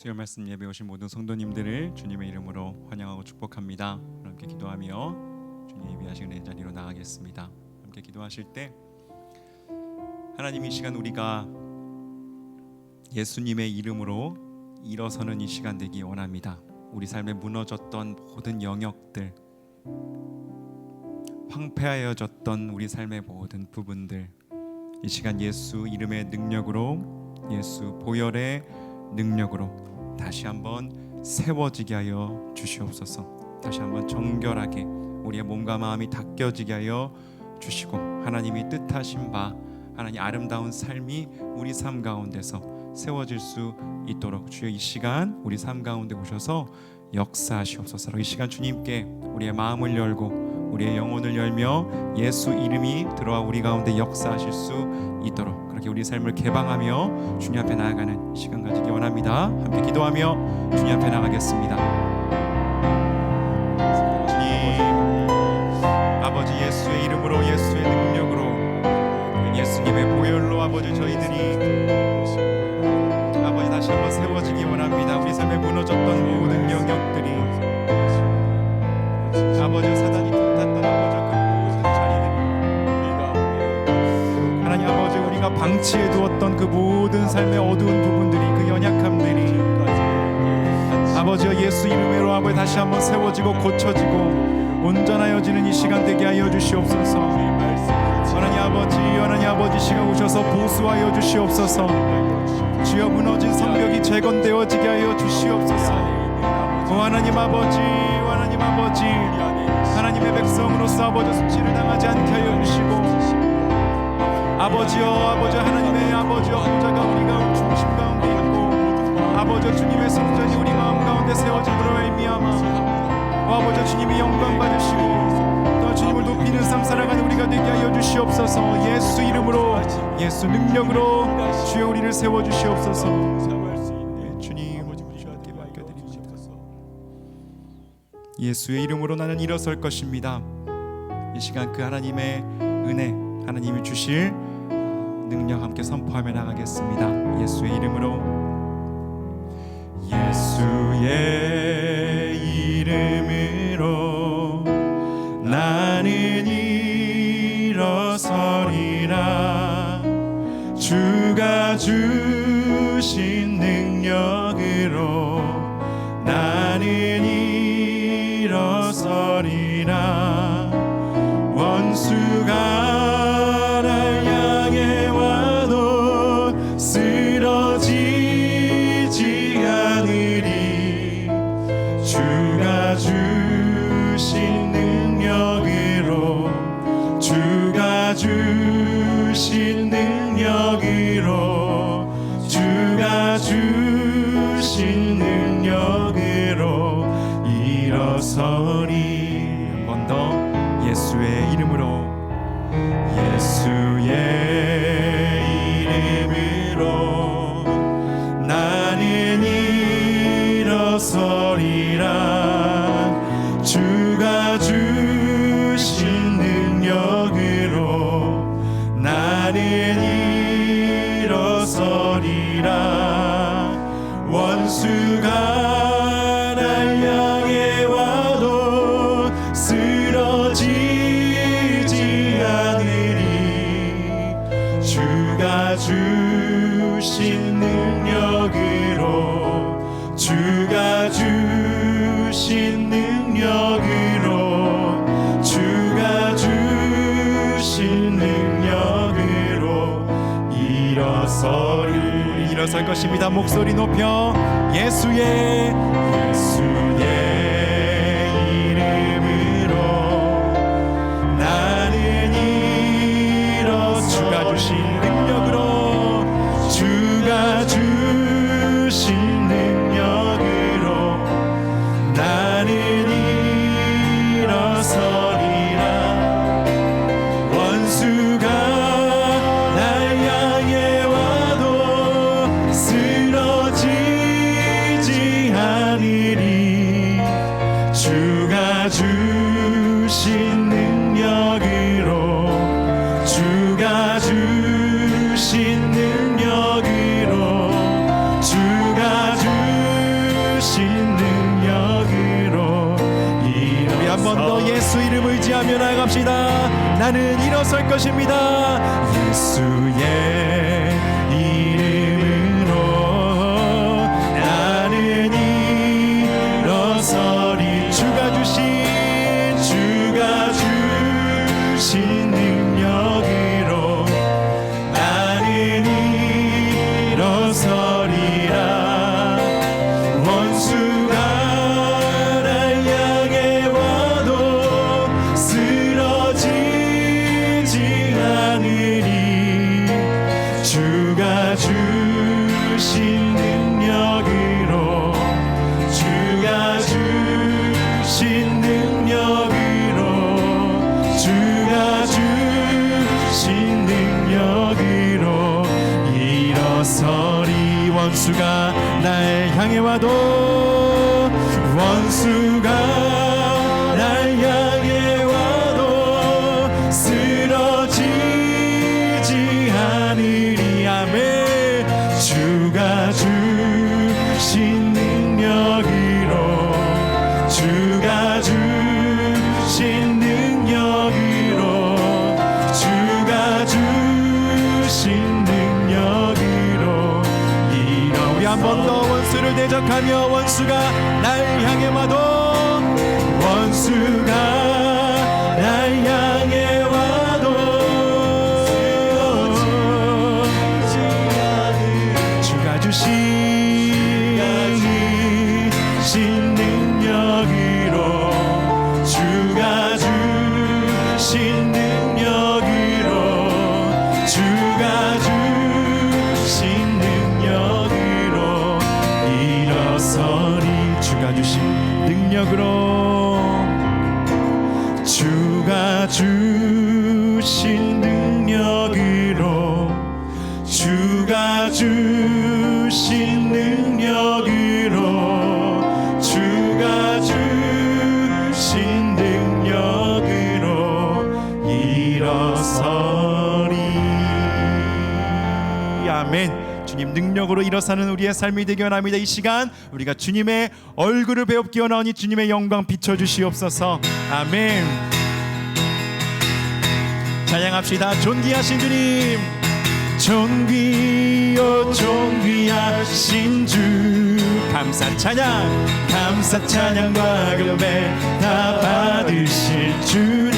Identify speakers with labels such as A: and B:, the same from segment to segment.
A: 수요 말씀 예배 오신 모든 성도님들을 주님의 이름으로 환영하고 축복합니다. 함께 기도하며 주님 예배하시는 내 자리로 나가겠습니다. 함께 기도하실 때 하나님, 이 시간 우리가 예수님의 이름으로 일어서는 이 시간 되기 원합니다. 우리 삶에 무너졌던 모든 영역들, 황폐하여졌던 우리 삶의 모든 부분들, 이 시간 예수 이름의 능력으로, 예수 보혈의 능력으로 다시 한번 세워지게 하여 주시옵소서. 다시 한번 정결하게 우리의 몸과 마음이 닦여지게 하여 주시고, 하나님이 뜻하신 바 하나님 아름다운 삶이 우리 삶 가운데서 세워질 수 있도록 주여 이 시간 우리 삶 가운데 오셔서 역사하시옵소서. 이 시간 주님께 우리의 마음을 열고 우리의 영혼을 열며 예수 이름이 들어와 우리 가운데 역사하실 수 있도록 그렇게 우리 삶을 개방하며 주님 앞에 나아가는 시간 가지기 원합니다. 함께 기도하며 주님 앞에 나가겠습니다. 주님, 아버지 예수의 이름으로, 예수의 능력으로, 예수님의 보혈로 아버지 저희들이 아버지 다시 한번 세워지기 원합니다. 우리 삶에 무너졌던 모든 영역들이 아버지 사단이 틈탔던 아버지 그 모든 자리들이 하나님 아버지 우리가 방치해 두었던 그 모든 삶의 어두운 부분들이, 그 연약함들이 아버지여 예수 이름으로 아버지 다시 한번 세워지고 고쳐지고 온전하여지는 이 시간 되게 하여 주시옵소서. 하나님 아버지 시간 오셔서 보수하여 주시옵소서. 주여 무너진 성벽이 재건되어지게 하여 주시옵소서. 하나님 아버지 하나님의 백성으로서 아버지 수치를 당하지 않게 하여 주시고, 아버지 하나님의 보좌가 우리가 중심 가운데 있고, 아버지 주님의 성전이 우리 마음 가운데 세워짐으로 말미암아 아버지 주님이 영광 받으시고 또 주님을 높이는 삶 살아가는 우리가 되게 하여 주시옵소서. 예수 이름으로, 예수 능력으로 주여 우리를 세워 주시옵소서. 주님 주님께 맡겨드립니다. 예수의 이름으로 나는 일어설 것입니다. 이 시간 그 하나님의 은혜, 하나님이 주실 능력 함께 선포하며 나가겠습니다. 예수의 이름으로, 예수의 이름으로 나는 일어서리라. 주가 주신 능력으로 나는 일어서리라. 원수가 날 향해 와도 쓰러지지 않으리. 주가 주신 능력으로, 주가 주신 능력으로, 주가 주신 능력으로 일어서리. 한 번 더 예수의 이름으로, 예수의 이름으로 나는 일어서리라. 주가 주신 능력으로 나는 일어서리라. 원수가 날 향해 와도 쓰러지지 않으리. 주가 주신 능력으로, 주가 주신 능력으로, 주가 주신 능력으로 일어설 것입니다. 목소리 높여 예수의 이름으로 나는 주가 주신 능력으로, 주가 주신 능력으로 나는 일어서리라. 원수가 날 향해 와도 쓰러지지 않으리. 주가 주신 능력으로, 주가 주신 능력으로, 주가 주신 합시다. 나는 일어설 것입니다. 예수의 이름으로 나는 일어서리. 주가 주신 능력으로 나는 일어서리라. 원수가 날 향해 와도 쓰러지지 않으리. 주가 주신 능력으로 주가 주신 능력으로 주가 주신 능력으로 일어서리. 원수가 날 향해 와도 원수가 날 향해 와도 쓰러지지 않으리. 아멘. 주가 주신 능력으로 주가 주신 능력으로 주가 주신 능력으로 우리 한 번 더 원수를 대적하며 원수가 날 향해 와도 원수가 날 향해 와도 주가 주신 능력으로 주가 주신 능력으로 주가 주신 능력으로 일어서리. 주가 주신 능력으로 주가 주신 능력으로 주가 주신 능력으로 주가 주신 능력으로 일어서리. 아멘. 주님 능력으로 일어서는 우리의 삶이 되기 원합니다. 이 시간 우리가 주님의 얼굴을 배웁기 원하오니 주님의 영광 비춰주시옵소서. 아멘. 찬양합시다. 존귀하신 주님, 존귀요 존귀하신 주. 감사 찬양, 감사 찬양과 경배 다 받으실 주님.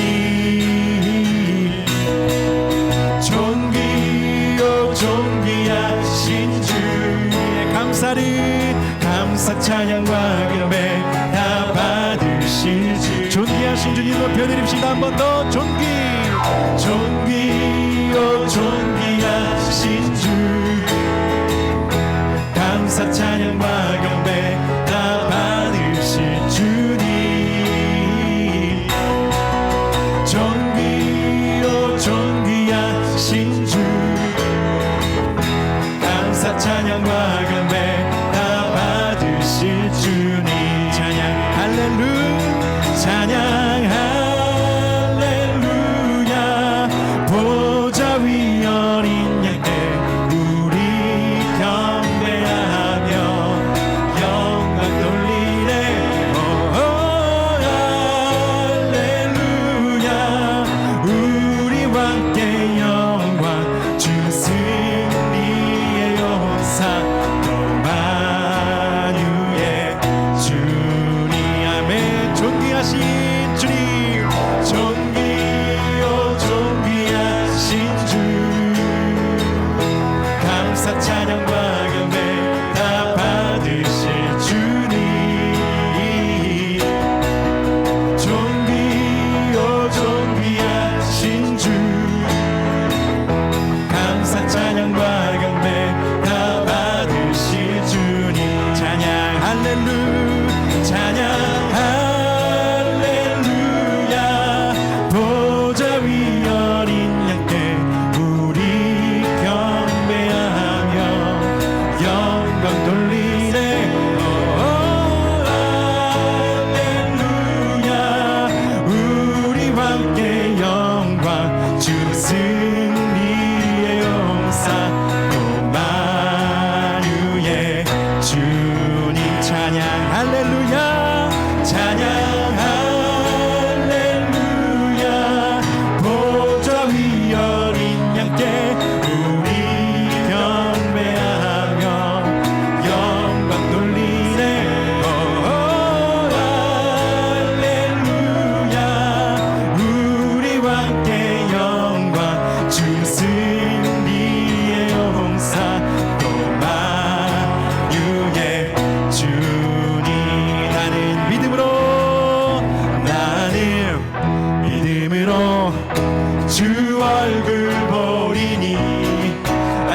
A: 존귀요 존귀하신 주의 감사를, 감사 찬양과 경배 다 받으실 주. 존귀하신 주님 높여드립시다. 한 번 더. 존귀요 존귀하신 주. 감사 찬양과 경배 다 받으실 주님. 존귀요 존귀하신 주. 감사 찬양과 경배 다 받으실 주님. 찬양 할렐루야, 찬양 할렐루야. 보좌 위 어린 양께 우리 경배하며 영광 돌리네. 할렐루야. 우리와 함께 영광 주 승리의 용사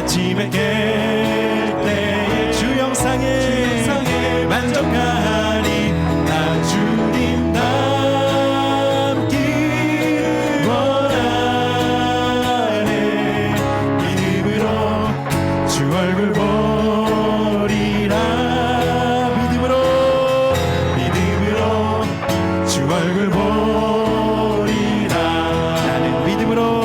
A: 아침에 깰 때에 주 영상에 만족하리. 나 주님 닮기 원하네. 믿음으로 주 얼굴 보리라. 믿음으로 주 얼굴 보리라. 나는 믿음으로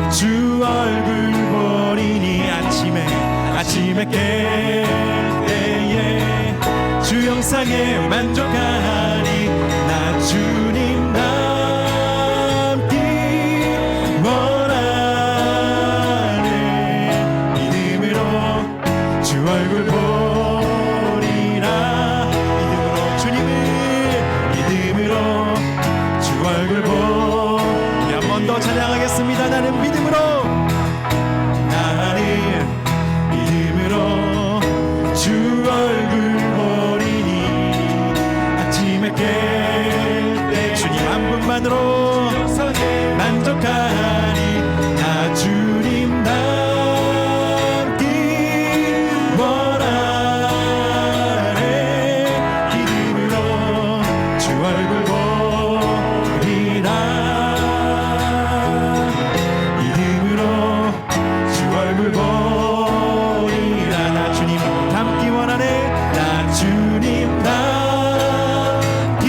A: 주 얼굴 보리니. 아침에 깰 때에 주 영상에 만족하리. 나 주님 닮기 원하네. 믿음으로 주 얼굴 보리라. 믿음으로 주 얼굴 보리. 한 번 더 찬양하겠습니다. 나는 믿음으로 주 얼굴 보리니. 아침에 깰 때 주님 한 분만으로 만족하리. 나 주님 닮기 원하네. 믿음으로 주 얼굴 보리라. 믿음으로 주 얼굴 보리라. 나 주님 닮기 원하네. 나 주님 닮기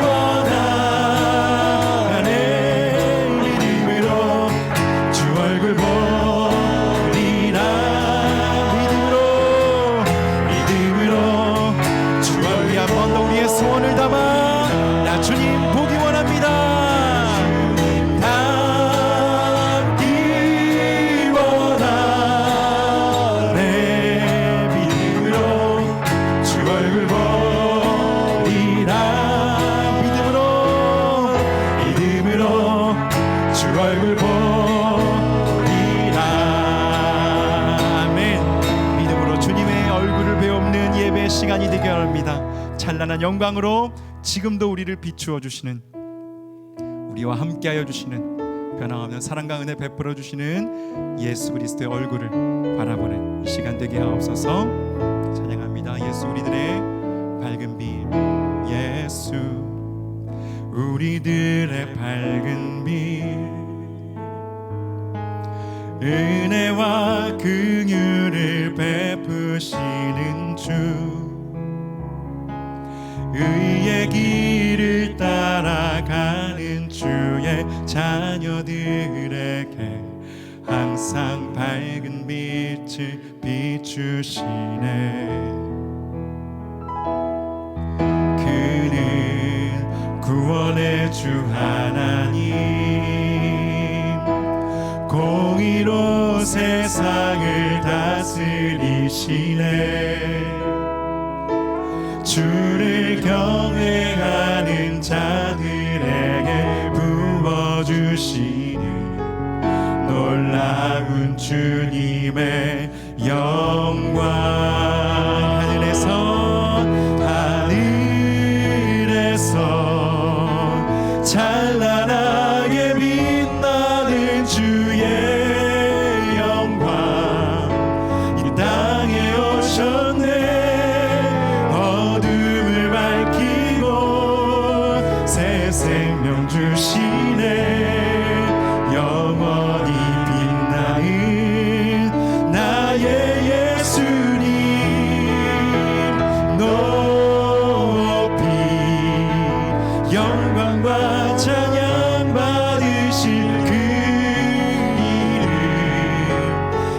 A: 원하네. 믿음으로 주 얼굴 보리라. 믿음으로 주 얼굴. 한 번 더 우리의 소원을 담아 나 주님 보기 원합니다. 닮기 원하네. 믿음으로 주 얼굴 보리라. 믿음으로 주 얼굴 보리라. 아멘. 믿음으로 주님의 얼굴을 배우는 예배 시간이 되게 합니다. 찬란한 영광으로 지금도 우리를 비추어 주시는, 우리와 함께하여 주시는, 변함없는 사랑과 은혜 베풀어 주시는 예수 그리스도의 얼굴을 바라보는 이 시간 되게 하옵소서. 찬양합니다. 예수 우리들의 밝은 빛. 예수 우리들의 밝은 빛. 은혜와 긍휼을 베푸시는 주. 의의 길을 따라가는 주의 자녀들에게 항상 밝은 빛을 비추시네. 그는 구원의 주 하나님, 공의로 세상을 다스리시네. 주를 경외하는 자들에게 부어주시는 놀라운 주님의 영광. 하늘에서 찬란하게 빛나는 주의 영광. 이 땅에 오셨네. 생명 주시네. 영원히 빛나는 나의 예수님 높이 영광과 찬양 받으실 그 이름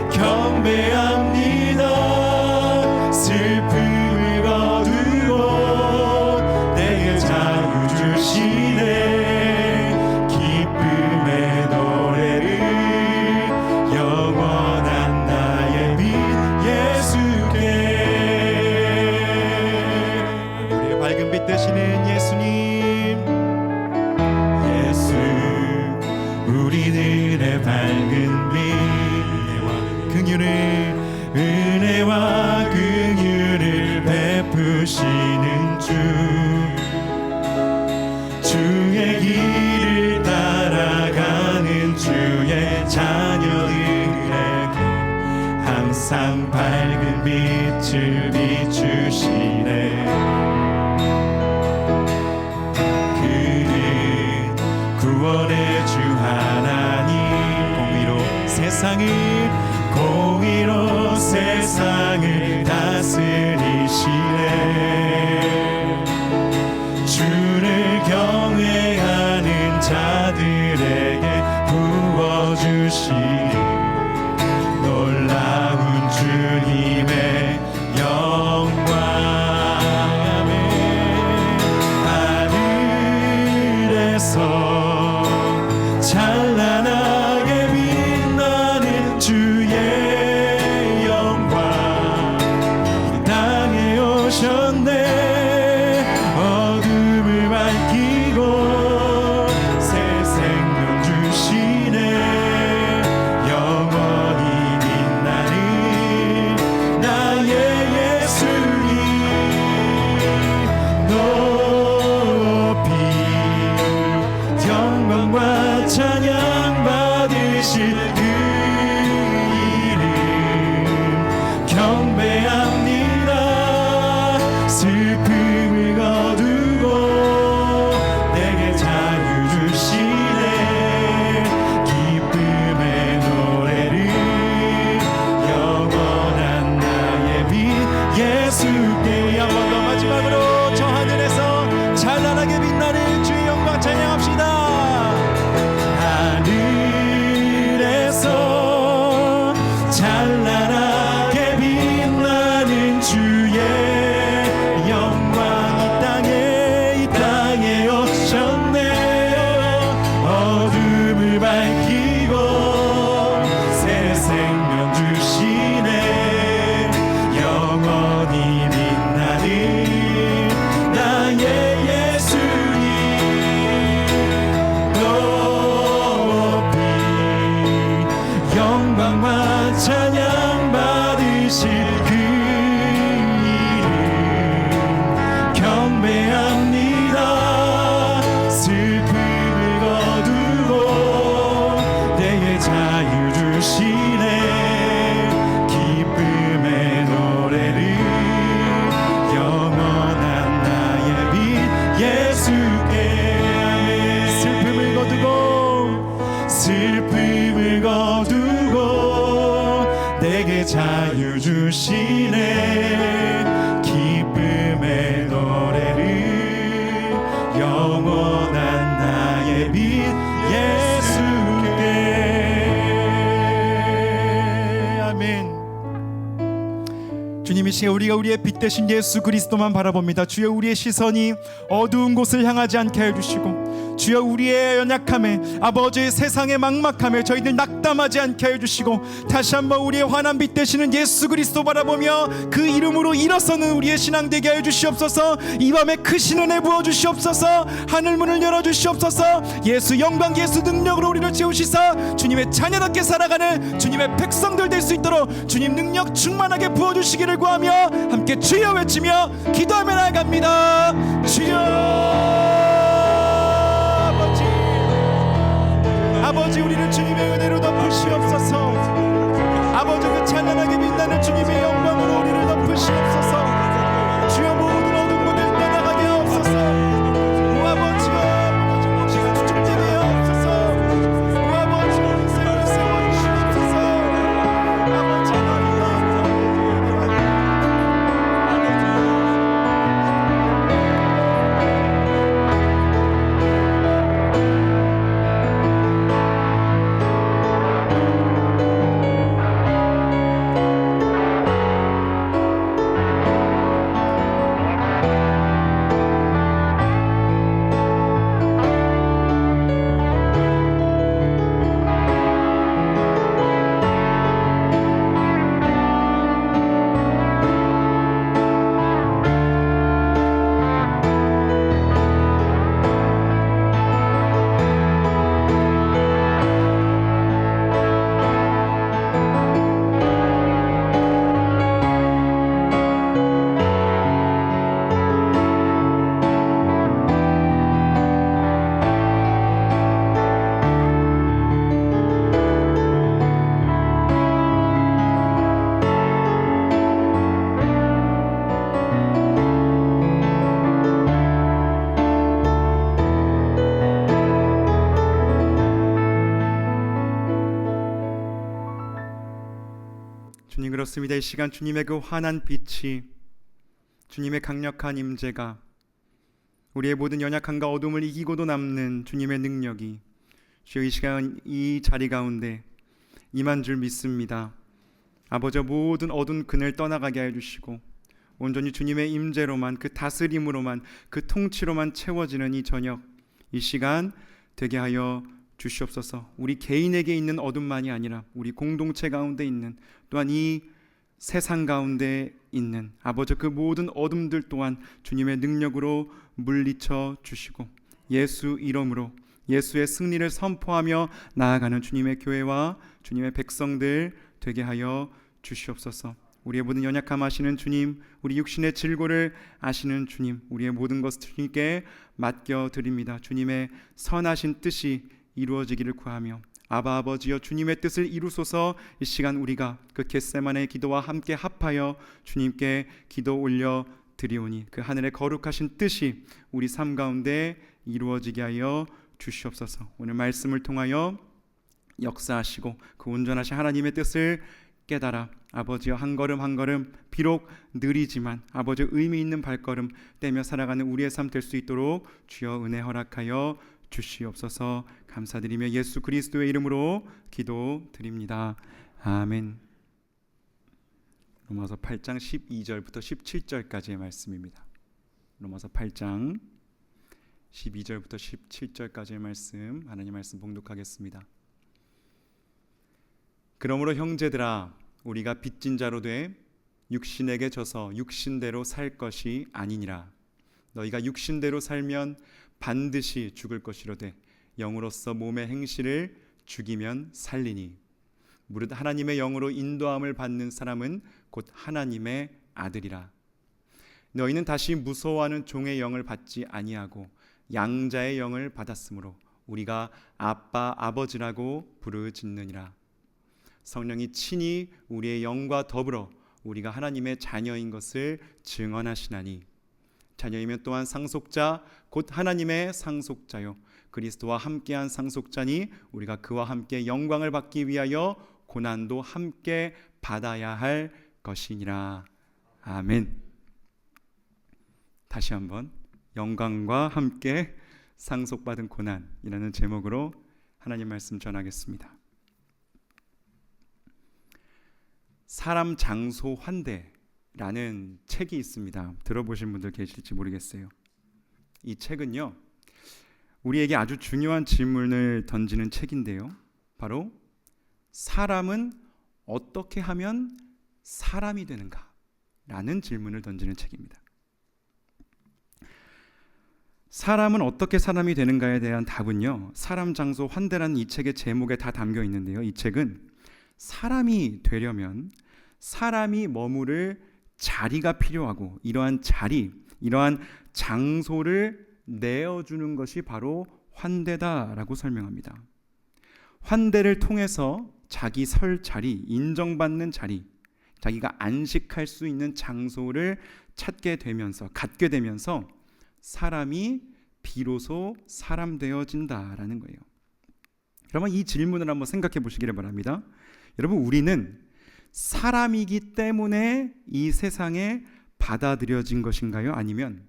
A: 경배합니다. 슬픔을 거두고 내게 자유 주시네. 기쁨의 노래를 영원한 나의 빛 예수께. 우리의 밝은 빛 되시는 예수님. 예수 우리들의 밝은 빛. 은혜와 긍휼을 베푸시는 주. 주의 길을 따라 빛을 비추시네. 그는 구원의 주 하나님, 공의로 세상을 다스리시네. 주를 경외하는 자들에게 부어주시니 놀라운 주님의 영광. 하늘에서 찬란하게 빛나는 주의 영광 이 땅에 오셨네. 어둠을 밝히고 새 생명 주시네. 영원히 빛나는 나의 예수님 높이 영광과 찬양 받으실 그 이름 경배합니다. 슬픔을 거두고 내게 자유 주시네. 기쁨의 노래를 영원한 나의 빛 예수께. 한 번 더 마지막으로 저 하늘에서 찬란하게 빛나는 주의 영광 찬양합시다. 하늘에서 찬란하게 빛나는 주의 영광 이 땅에 오셨네. 어둠을 밝히고 새 생명 주시네. 영원히 빛나는 나의 예수님 높이 영광과 찬양 받으실 그 이름 경배합니다. 슬픔을 거두고 내게 자유 주시네. 기쁨의 노래를 영원한 나의 빛 예수께. 슬픔을 거두고 내게 자유 주시네. 기쁨의 노래를 영원한 나의 빛 예수께. 아멘. 주님, 이 시간 우리가 우리의 빛 대신 예수 그리스도만 바라봅니다. 주여, 우리의 시선이 어두운 곳을 향하지 않게 해주시고, 주여, 우리의 연약함에, 아버지 세상의 막막함에 저희들 낙담하지 않게 해주시고, 다시 한번 우리의 환한 빛 되시는 예수 그리스도 바라보며 그 이름으로 일어서는 우리의 신앙 되게 해주시옵소서. 이 밤에 크신 은혜 부어주시옵소서. 하늘문을 열어주시옵소서. 예수 영광, 예수 능력으로 우리를 채우시사 주님의 자녀답게 살아가는 주님의 백성들 될 수 있도록 주님 능력 충만하게 부어주시기를 구하며 함께 주여 외치며 기도하며 나아갑니다. 주여. 아버지, 우리를 주님의 은혜로 덮으시옵소서. 아버지, 그 찬란하게 빛나는 주님의 영광으로 우리를 덮으시옵소서. 주여, 모든 어두운 곳을 떠나가게 하옵소서. 오 아버지여, 지금 축제되게 하옵소서. 오 아버지, 우리 세월 세워주시옵소서. 아버지, 그렇습니다. 이 시간 주님의 그 환한 빛이, 주님의 강력한 임재가, 우리의 모든 연약함과 어둠을 이기고도 남는 주님의 능력이 주여 이 시간 이 자리 가운데 임한 줄 믿습니다. 아버지, 모든 어두운 그늘 떠나가게 해주시고 온전히 주님의 임재로만, 그 다스림으로만, 그 통치로만 채워지는 이 저녁, 이 시간 되게 하여 주시옵소서. 우리 개인에게 있는 어둠만이 아니라 우리 공동체 가운데 있는, 또한 이 세상 가운데 있는 아버지 그 모든 어둠들 또한 주님의 능력으로 물리쳐 주시고 예수 이름으로 예수의 승리를 선포하며 나아가는 주님의 교회와 주님의 백성들 되게 하여 주시옵소서. 우리의 모든 연약함 아시는 주님, 우리 육신의 질고를 아시는 주님, 우리의 모든 것을 주님께 맡겨드립니다. 주님의 선하신 뜻이 이루어지기를 구하며 아바 아버지여 주님의 뜻을 이루소서. 이 시간 우리가 그 겟세마네 기도와 함께 합하여 주님께 기도 올려 드리오니 그 하늘의 거룩하신 뜻이 우리 삶 가운데 이루어지게 하여 주시옵소서. 오늘 말씀을 통하여 역사하시고 그 온전하신 하나님의 뜻을 깨달아 아버지여 한 걸음 한 걸음 비록 느리지만 아버지 의미 있는 발걸음 떼며 살아가는 우리의 삶 될 수 있도록 주여 은혜 허락하여 주시옵소서. 감사드리며 예수 그리스도의 이름으로 기도드립니다. 아멘. 로마서 8장 12절부터 17절까지의 말씀입니다. 로마서 8장 12절부터 17절까지의 말씀, 하나님 말씀 봉독하겠습니다. 그러므로 형제들아, 우리가 빚진 자로 돼 육신에게 져서 육신대로 살 것이 아니니라. 너희가 육신대로 살면 반드시 죽을 것이로되 영으로서 몸의 행실을 죽이면 살리니 무릇 하나님의 영으로 인도함을 받는 사람은 곧 하나님의 아들이라. 너희는 다시 무서워하는 종의 영을 받지 아니하고 양자의 영을 받았으므로 우리가 아빠 아버지라고 부르짖느니라. 성령이 친히 우리의 영과 더불어 우리가 하나님의 자녀인 것을 증언하시나니 자녀이면 또한 상속자 곧 하나님의 상속자요 그리스도와 함께한 상속자니 우리가 그와 함께 영광을 받기 위하여 고난도 함께 받아야 할 것이니라. 아멘. 다시 한번 영광과 함께 상속받은 고난이라는 제목으로 하나님 말씀 전하겠습니다. 사람 장소 환대라는 책이 있습니다. 들어보신 분들 계실지 모르겠어요. 이 책은요, 우리에게 아주 중요한 질문을 던지는 책인데요, 바로 사람은 어떻게 하면 사람이 되는가? 라는 질문을 던지는 책입니다. 사람은 어떻게 사람이 되는가에 대한 답은요, 사람 장소 환대라는 이 책의 제목에 다 담겨 있는데요, 이 책은 사람이 되려면 사람이 머무를 자리가 필요하고 이러한 자리, 이러한 장소를 내어주는 것이 바로 환대다라고 설명합니다. 환대를 통해서 자기 설 자리, 인정받는 자리, 자기가 안식할 수 있는 장소를 찾게 되면서, 갖게 되면서 사람이 비로소 사람 되어진다라는 거예요. 그러면 이 질문을 한번 생각해 보시기를 바랍니다. 여러분, 우리는 사람이기 때문에 이 세상에 받아들여진 것인가요? 아니면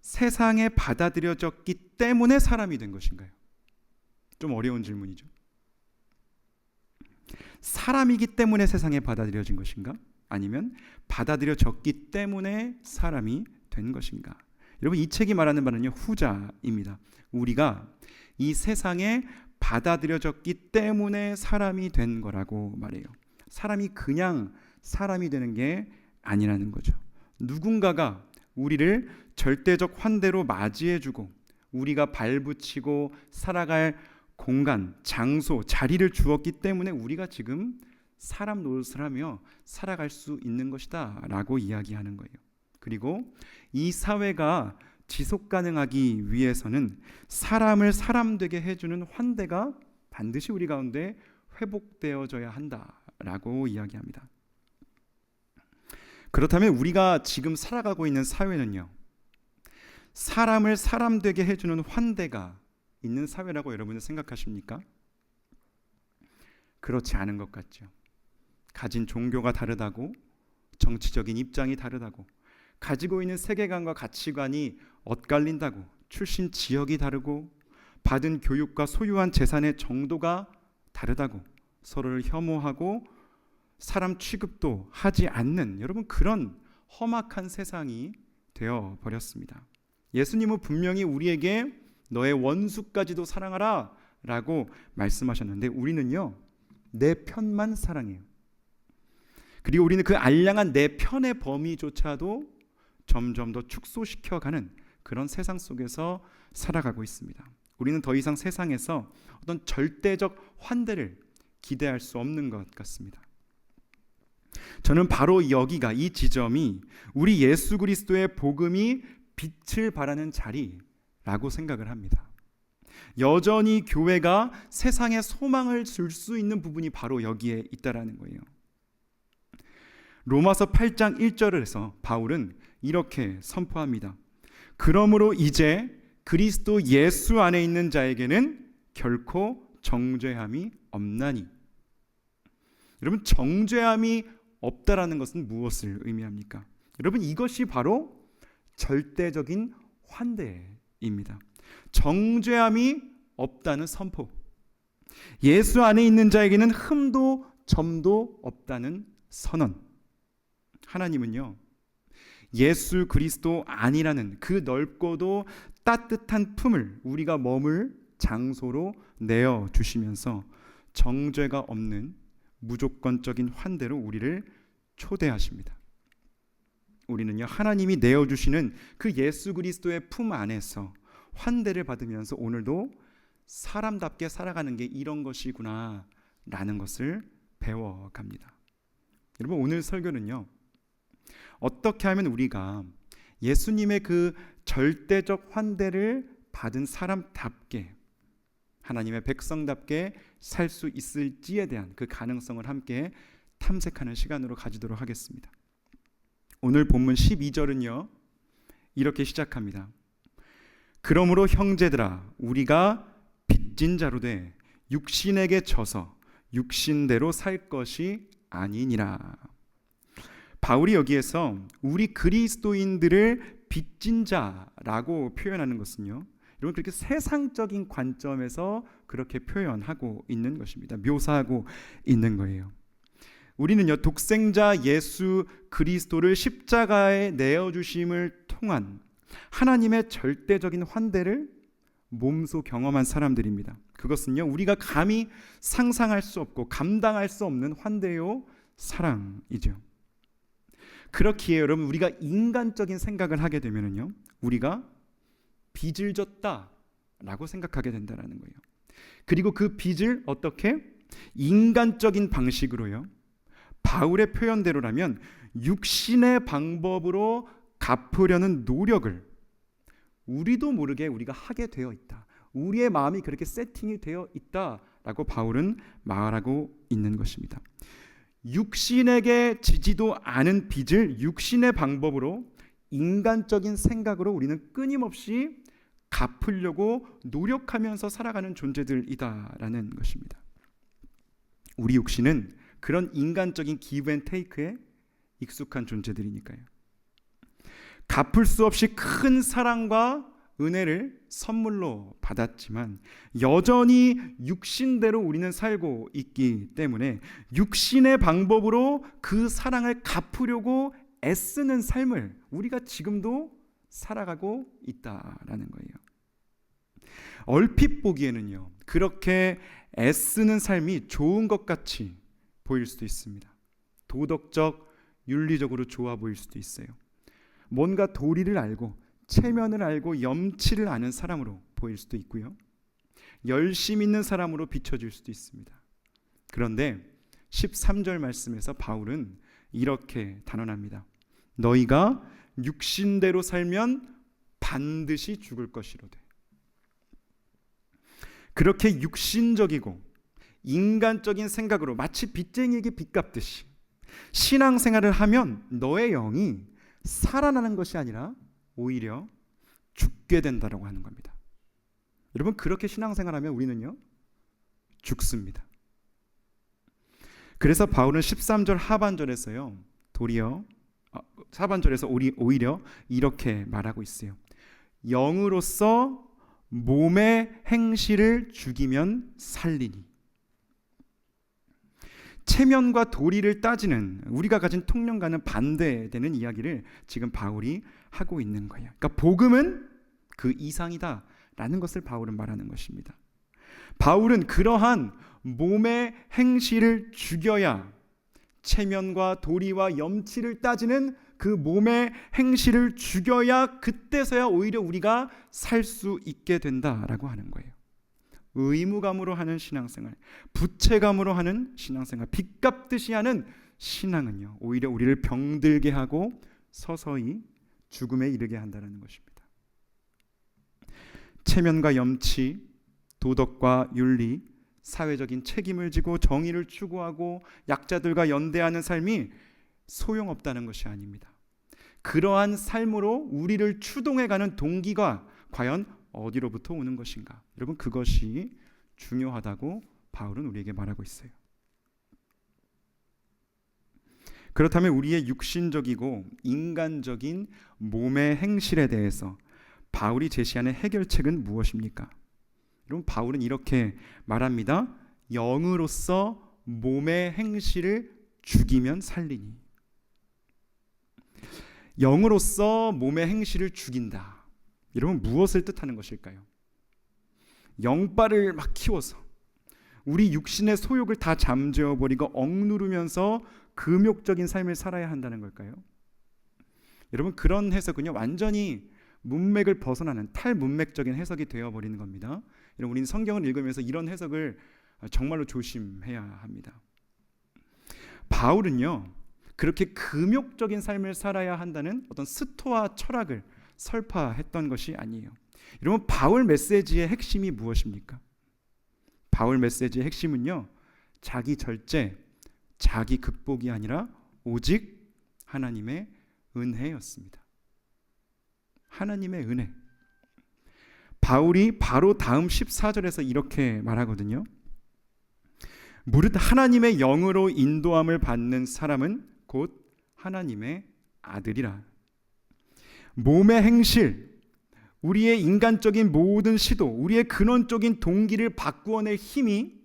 A: 세상에 받아들여졌기 때문에 사람이 된 것인가요? 좀 어려운 질문이죠. 사람이기 때문에 세상에 받아들여진 것인가? 아니면 받아들여졌기 때문에 사람이 된 것인가? 여러분, 이 책이 말하는 바는요, 후자입니다. 우리가 이 세상에 받아들여졌기 때문에 사람이 된 거라고 말해요. 사람이 그냥 사람이 되는 게 아니라는 거죠. 누군가가 우리를 절대적 환대로 맞이해주고 우리가 발붙이고 살아갈 공간, 장소, 자리를 주었기 때문에 우리가 지금 사람 노릇을 하며 살아갈 수 있는 것이다 라고 이야기하는 거예요. 그리고 이 사회가 지속 가능하기 위해서는 사람을 사람 되게 해주는 환대가 반드시 우리 가운데 회복되어져야 한다라고 이야기합니다. 그렇다면 우리가 지금 살아가고 있는 사회는요, 사람을 사람 되게 해주는 환대가 있는 사회라고 여러분은 생각하십니까? 그렇지 않은 것 같죠. 가진 종교가 다르다고, 정치적인 입장이 다르다고, 가지고 있는 세계관과 가치관이 엇갈린다고, 출신 지역이 다르고, 받은 교육과 소유한 재산의 정도가 다르다고 서로를 혐오하고 사람 취급도 하지 않는, 여러분, 그런 험악한 세상이 되어 버렸습니다. 예수님은 분명히 우리에게 너의 원수까지도 사랑하라 라고 말씀하셨는데, 우리는요, 내 편만 사랑해요. 그리고 우리는 그 알량한 내 편의 범위조차도 점점 더 축소시켜가는 그런 세상 속에서 살아가고 있습니다. 우리는 더 이상 세상에서 어떤 절대적 환대를 기대할 수 없는 것 같습니다. 저는 바로 여기가, 이 지점이 우리 예수 그리스도의 복음이 빛을 발하는 자리라고 생각을 합니다. 여전히 교회가 세상에 소망을 줄 수 있는 부분이 바로 여기에 있다라는 거예요. 로마서 8장 1절에서 바울은 이렇게 선포합니다. 그러므로 이제 그리스도 예수 안에 있는 자에게는 결코 정죄함이 없나니. 여러분, 정죄함이 없다라는 것은 무엇을 의미합니까? 여러분, 이것이 바로 절대적인 환대입니다. 정죄함이 없다는 선포. 예수 안에 있는 자에게는 흠도 점도 없다는 선언. 하나님은요, 예수 그리스도 안이라는 그 넓고도 따뜻한 품을 우리가 머물 장소로 내어 주시면서 정죄가 없는 무조건적인 환대로 우리를 초대하십니다. 우리는요, 하나님이 내어 주시는 그 예수 그리스도의 품 안에서 환대를 받으면서 오늘도 사람답게 살아가는 게 이런 것이구나 라는 것을 배워갑니다. 여러분, 오늘 설교는요, 어떻게 하면 우리가 예수님의 그 절대적 환대를 받은 사람답게, 하나님의 백성답게 살 수 있을지에 대한 그 가능성을 함께 탐색하는 시간으로 가지도록 하겠습니다. 오늘 본문 12절은요, 이렇게 시작합니다. 그러므로 형제들아, 우리가 빚진 자로 돼 육신에게 져서 육신대로 살 것이 아니니라. 바울이 여기에서 우리 그리스도인들을 빚진 자라고 표현하는 것은요, 여러분, 그렇게 세상적인 관점에서 그렇게 표현하고 있는 것입니다. 묘사하고 있는 거예요. 우리는요, 독생자 예수 그리스도를 십자가에 내어주심을 통한 하나님의 절대적인 환대를 몸소 경험한 사람들입니다. 그것은요, 우리가 감히 상상할 수 없고 감당할 수 없는 환대요 사랑이죠. 그렇기에 여러분, 우리가 인간적인 생각을 하게 되면요, 우리가 빚을 졌다라고 생각하게 된다는 거예요. 그리고 그 빚을 어떻게? 인간적인 방식으로요, 바울의 표현대로라면 육신의 방법으로 갚으려는 노력을 우리도 모르게 우리가 하게 되어 있다. 우리의 마음이 그렇게 세팅이 되어 있다라고 바울은 말하고 있는 것입니다. 육신에게 지지도 않은 빚을 육신의 방법으로, 인간적인 생각으로 우리는 끊임없이 갚으려고 노력하면서 살아가는 존재들이다라는 것입니다. 우리 육신은 그런 인간적인 기브 앤 테이크에 익숙한 존재들이니까요. 갚을 수 없이 큰 사랑과 은혜를 선물로 받았지만 여전히 육신대로 우리는 살고 있기 때문에 육신의 방법으로 그 사랑을 갚으려고 애쓰는 삶을 우리가 지금도 살아가고 있다라는 거예요. 얼핏 보기에는요, 그렇게 애쓰는 삶이 좋은 것 같이 보일 수도 있습니다. 도덕적, 윤리적으로 좋아 보일 수도 있어요. 뭔가 도리를 알고 체면을 알고 염치를 아는 사람으로 보일 수도 있고요, 열심 있는 사람으로 비춰질 수도 있습니다. 그런데 13절 말씀에서 바울은 이렇게 단언합니다. 너희가 육신대로 살면 반드시 죽을 것이로되. 그렇게 육신적이고 인간적인 생각으로 마치 빚쟁이에게 빚 갚듯이 신앙생활을 하면 너의 영이 살아나는 것이 아니라 오히려 죽게 된다라고 하는 겁니다. 여러분, 그렇게 신앙생활하면 우리는요, 죽습니다. 그래서 바울은 13절 하반절에서요, 하반절에서 오히려 이렇게 말하고 있어요. 영으로서 몸의 행실을 죽이면 살리니. 체면과 도리를 따지는 우리가 가진 통념과는 반대되는 이야기를 지금 바울이 하고 있는 거예요. 그러니까 복음은 그 이상이다라는 것을 바울은 말하는 것입니다. 바울은 그러한 몸의 행실을 죽여야, 체면과 도리와 염치를 따지는 그 몸의 행실을 죽여야 그때서야 오히려 우리가 살 수 있게 된다라고 하는 거예요. 의무감으로 하는 신앙생활, 부채감으로 하는 신앙생활, 빚 갚듯이 하는 신앙은요, 오히려 우리를 병들게 하고 서서히 죽음에 이르게 한다는 것입니다. 체면과 염치, 도덕과 윤리, 사회적인 책임을 지고 정의를 추구하고 약자들과 연대하는 삶이 소용없다는 것이 아닙니다. 그러한 삶으로 우리를 추동해가는 동기가 과연 어디로부터 오는 것인가? 여러분, 그것이 중요하다고 바울은 우리에게 말하고 있어요. 그렇다면 우리의 육신적이고 인간적인 몸의 행실에 대해서 바울이 제시하는 해결책은 무엇입니까? 여러분, 바울은 이렇게 말합니다. 영으로서 몸의 행실을 죽이면 살리니. 영으로서 몸의 행실을 죽인다. 여러분, 무엇을 뜻하는 것일까요? 영빨을 막 키워서 우리 육신의 소욕을 다 잠재워버리고 억누르면서 금욕적인 삶을 살아야 한다는 걸까요? 여러분, 그런 해석은요, 완전히 문맥을 벗어나는 탈문맥적인 해석이 되어버리는 겁니다. 여러분, 우리는 성경을 읽으면서 이런 해석을 정말로 조심해야 합니다. 바울은요, 그렇게 금욕적인 삶을 살아야 한다는 어떤 스토아 철학을 설파했던 것이 아니에요. 여러분, 바울 메시지의 핵심이 무엇입니까? 바울 메시지의 핵심은요, 자기 절제, 자기 극복이 아니라 오직 하나님의 은혜였습니다. 하나님의 은혜. 바울이 바로 다음 14절에서 이렇게 말하거든요. 무릇 하나님의 영으로 인도함을 받는 사람은 곧 하나님의 아들이라. 몸의 행실, 우리의 인간적인 모든 시도, 우리의 근원적인 동기를 바꾸어낼 힘이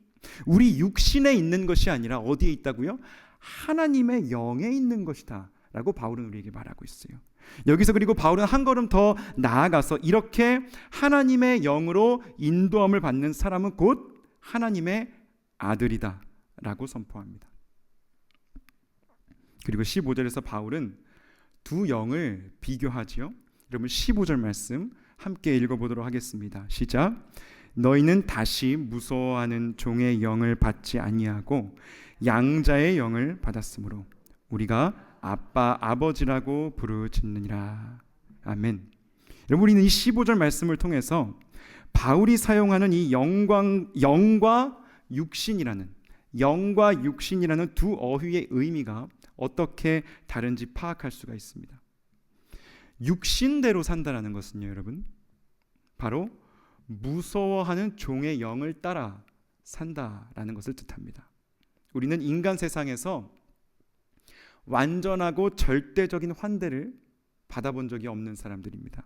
A: 우리 육신에 있는 것이 아니라 어디에 있다고요? 하나님의 영에 있는 것이다 라고 바울은 우리에게 말하고 있어요. 여기서 그리고 바울은 한 걸음 더 나아가서 이렇게 하나님의 영으로 인도함을 받는 사람은 곧 하나님의 아들이다 라고 선포합니다. 그리고 15절에서 바울은 두 영을 비교하지요. 여러분, 15절 말씀 함께 읽어보도록 하겠습니다. 시작. 너희는 다시 무서워하는 종의 영을 받지 아니하고 양자의 영을 받았으므로 우리가 아빠 아버지라고 부르짖느니라. 아멘. 여러분, 우리는 이 15절 말씀을 통해서 바울이 사용하는 이 영과 육신이라는 두 어휘의 의미가 어떻게 다른지 파악할 수가 있습니다. 육신대로 산다라는 것은요, 여러분, 바로 무서워하는 종의 영을 따라 산다라는 것을 뜻합니다. 우리는 인간 세상에서 완전하고 절대적인 환대를 받아본 적이 없는 사람들입니다.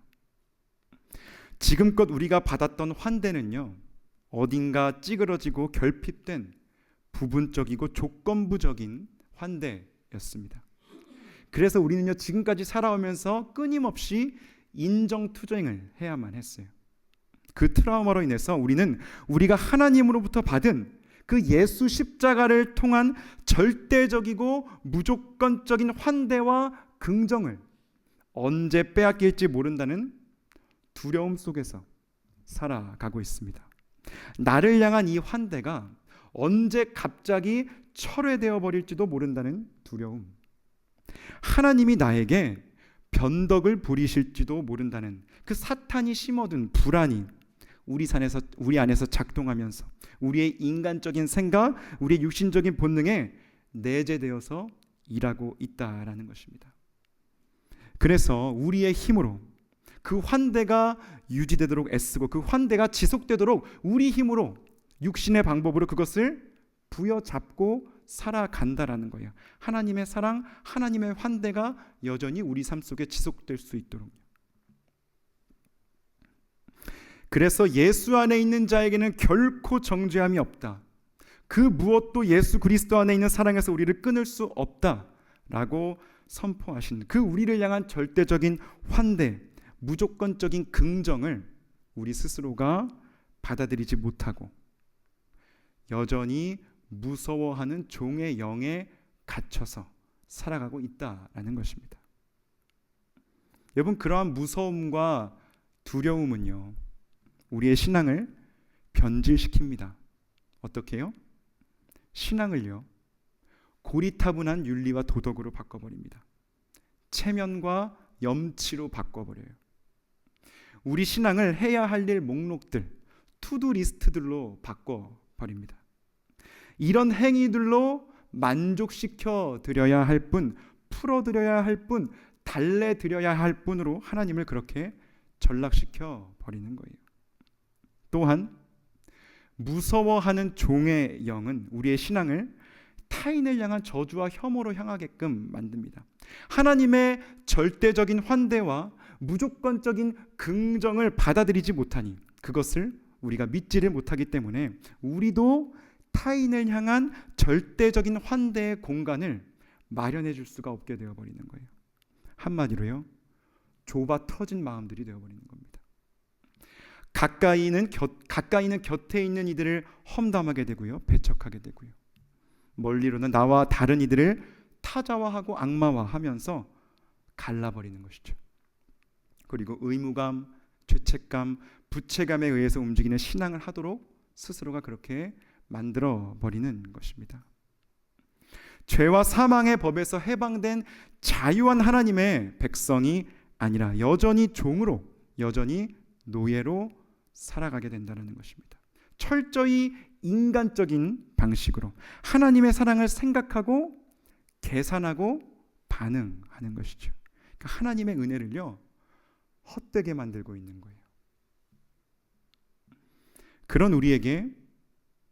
A: 지금껏 우리가 받았던 환대는요, 어딘가 찌그러지고 결핍된 부분적이고 조건부적인 환대였습니다. 그래서 우리는요, 지금까지 살아오면서 끊임없이 인정투쟁을 해야만 했어요. 그 트라우마로 인해서 우리는 우리가 하나님으로부터 받은 그 예수 십자가를 통한 절대적이고 무조건적인 환대와 긍정을 언제 빼앗길지 모른다는 두려움 속에서 살아가고 있습니다. 나를 향한 이 환대가 언제 갑자기 철회되어 버릴지도 모른다는 두려움. 하나님이 나에게 변덕을 부리실지도 모른다는 그 사탄이 심어둔 불안이 우리 안에서 작동하면서 우리의 인간적인 생각, 우리의 육신적인 본능에 내재되어서 일하고 있다라는 것입니다. 그래서 우리의 힘으로 그 환대가 유지되도록 애쓰고 그 환대가 지속되도록 우리 힘으로 육신의 방법으로 그것을 부여잡고
B: 살아간다라는 거예요. 하나님의 사랑, 하나님의 환대가 여전히 우리 삶 속에 지속될 수 있도록. 그래서 예수 안에 있는 자에게는 결코 정죄함이 없다. 그 무엇도 예수 그리스도 안에 있는 사랑에서 우리를 끊을 수 없다라고 선포하신 그 우리를 향한 절대적인 환대, 무조건적인 긍정을 우리 스스로가 받아들이지 못하고 여전히 무서워하는 종의 영에 갇혀서 살아가고 있다라는 것입니다. 여러분, 그러한 무서움과 두려움은요, 우리의 신앙을 변질시킵니다. 어떻게 해요? 신앙을요, 고리타분한 윤리와 도덕으로 바꿔버립니다. 체면과 염치로 바꿔버려요. 우리 신앙을 해야 할 일 목록들, 투두 리스트들로 바꿔버립니다. 이런 행위들로 만족시켜 드려야 할 뿐, 풀어드려야 할 뿐, 달래드려야 할 뿐으로 하나님을 그렇게 전락시켜 버리는 거예요. 또한 무서워하는 종의 영은 우리의 신앙을 타인을 향한 저주와 혐오로 향하게끔 만듭니다. 하나님의 절대적인 환대와 무조건적인 긍정을 받아들이지 못하니 그것을 우리가 믿지를 못하기 때문에 우리도 타인을 향한 절대적인 환대의 공간을 마련해 줄 수가 없게 되어버리는 거예요. 한마디로요, 좁아 터진 마음들이 되어버리는 겁니다. 가까이는 곁에 있는 이들을 험담하게 되고요, 배척하게 되고요, 멀리로는 나와 다른 이들을 타자화하고 악마화하면서 갈라버리는 것이죠. 그리고 의무감, 죄책감, 부채감에 의해서 움직이는 신앙을 하도록 스스로가 그렇게 만들어버리는 것입니다. 죄와 사망의 법에서 해방된 자유한 하나님의 백성이 아니라 여전히 종으로, 여전히 노예로 살아가게 된다는 것입니다. 철저히 인간적인 방식으로 하나님의 사랑을 생각하고 계산하고 반응하는 것이죠. 그러니까 하나님의 은혜를요, 헛되게 만들고 있는 거예요. 그런 우리에게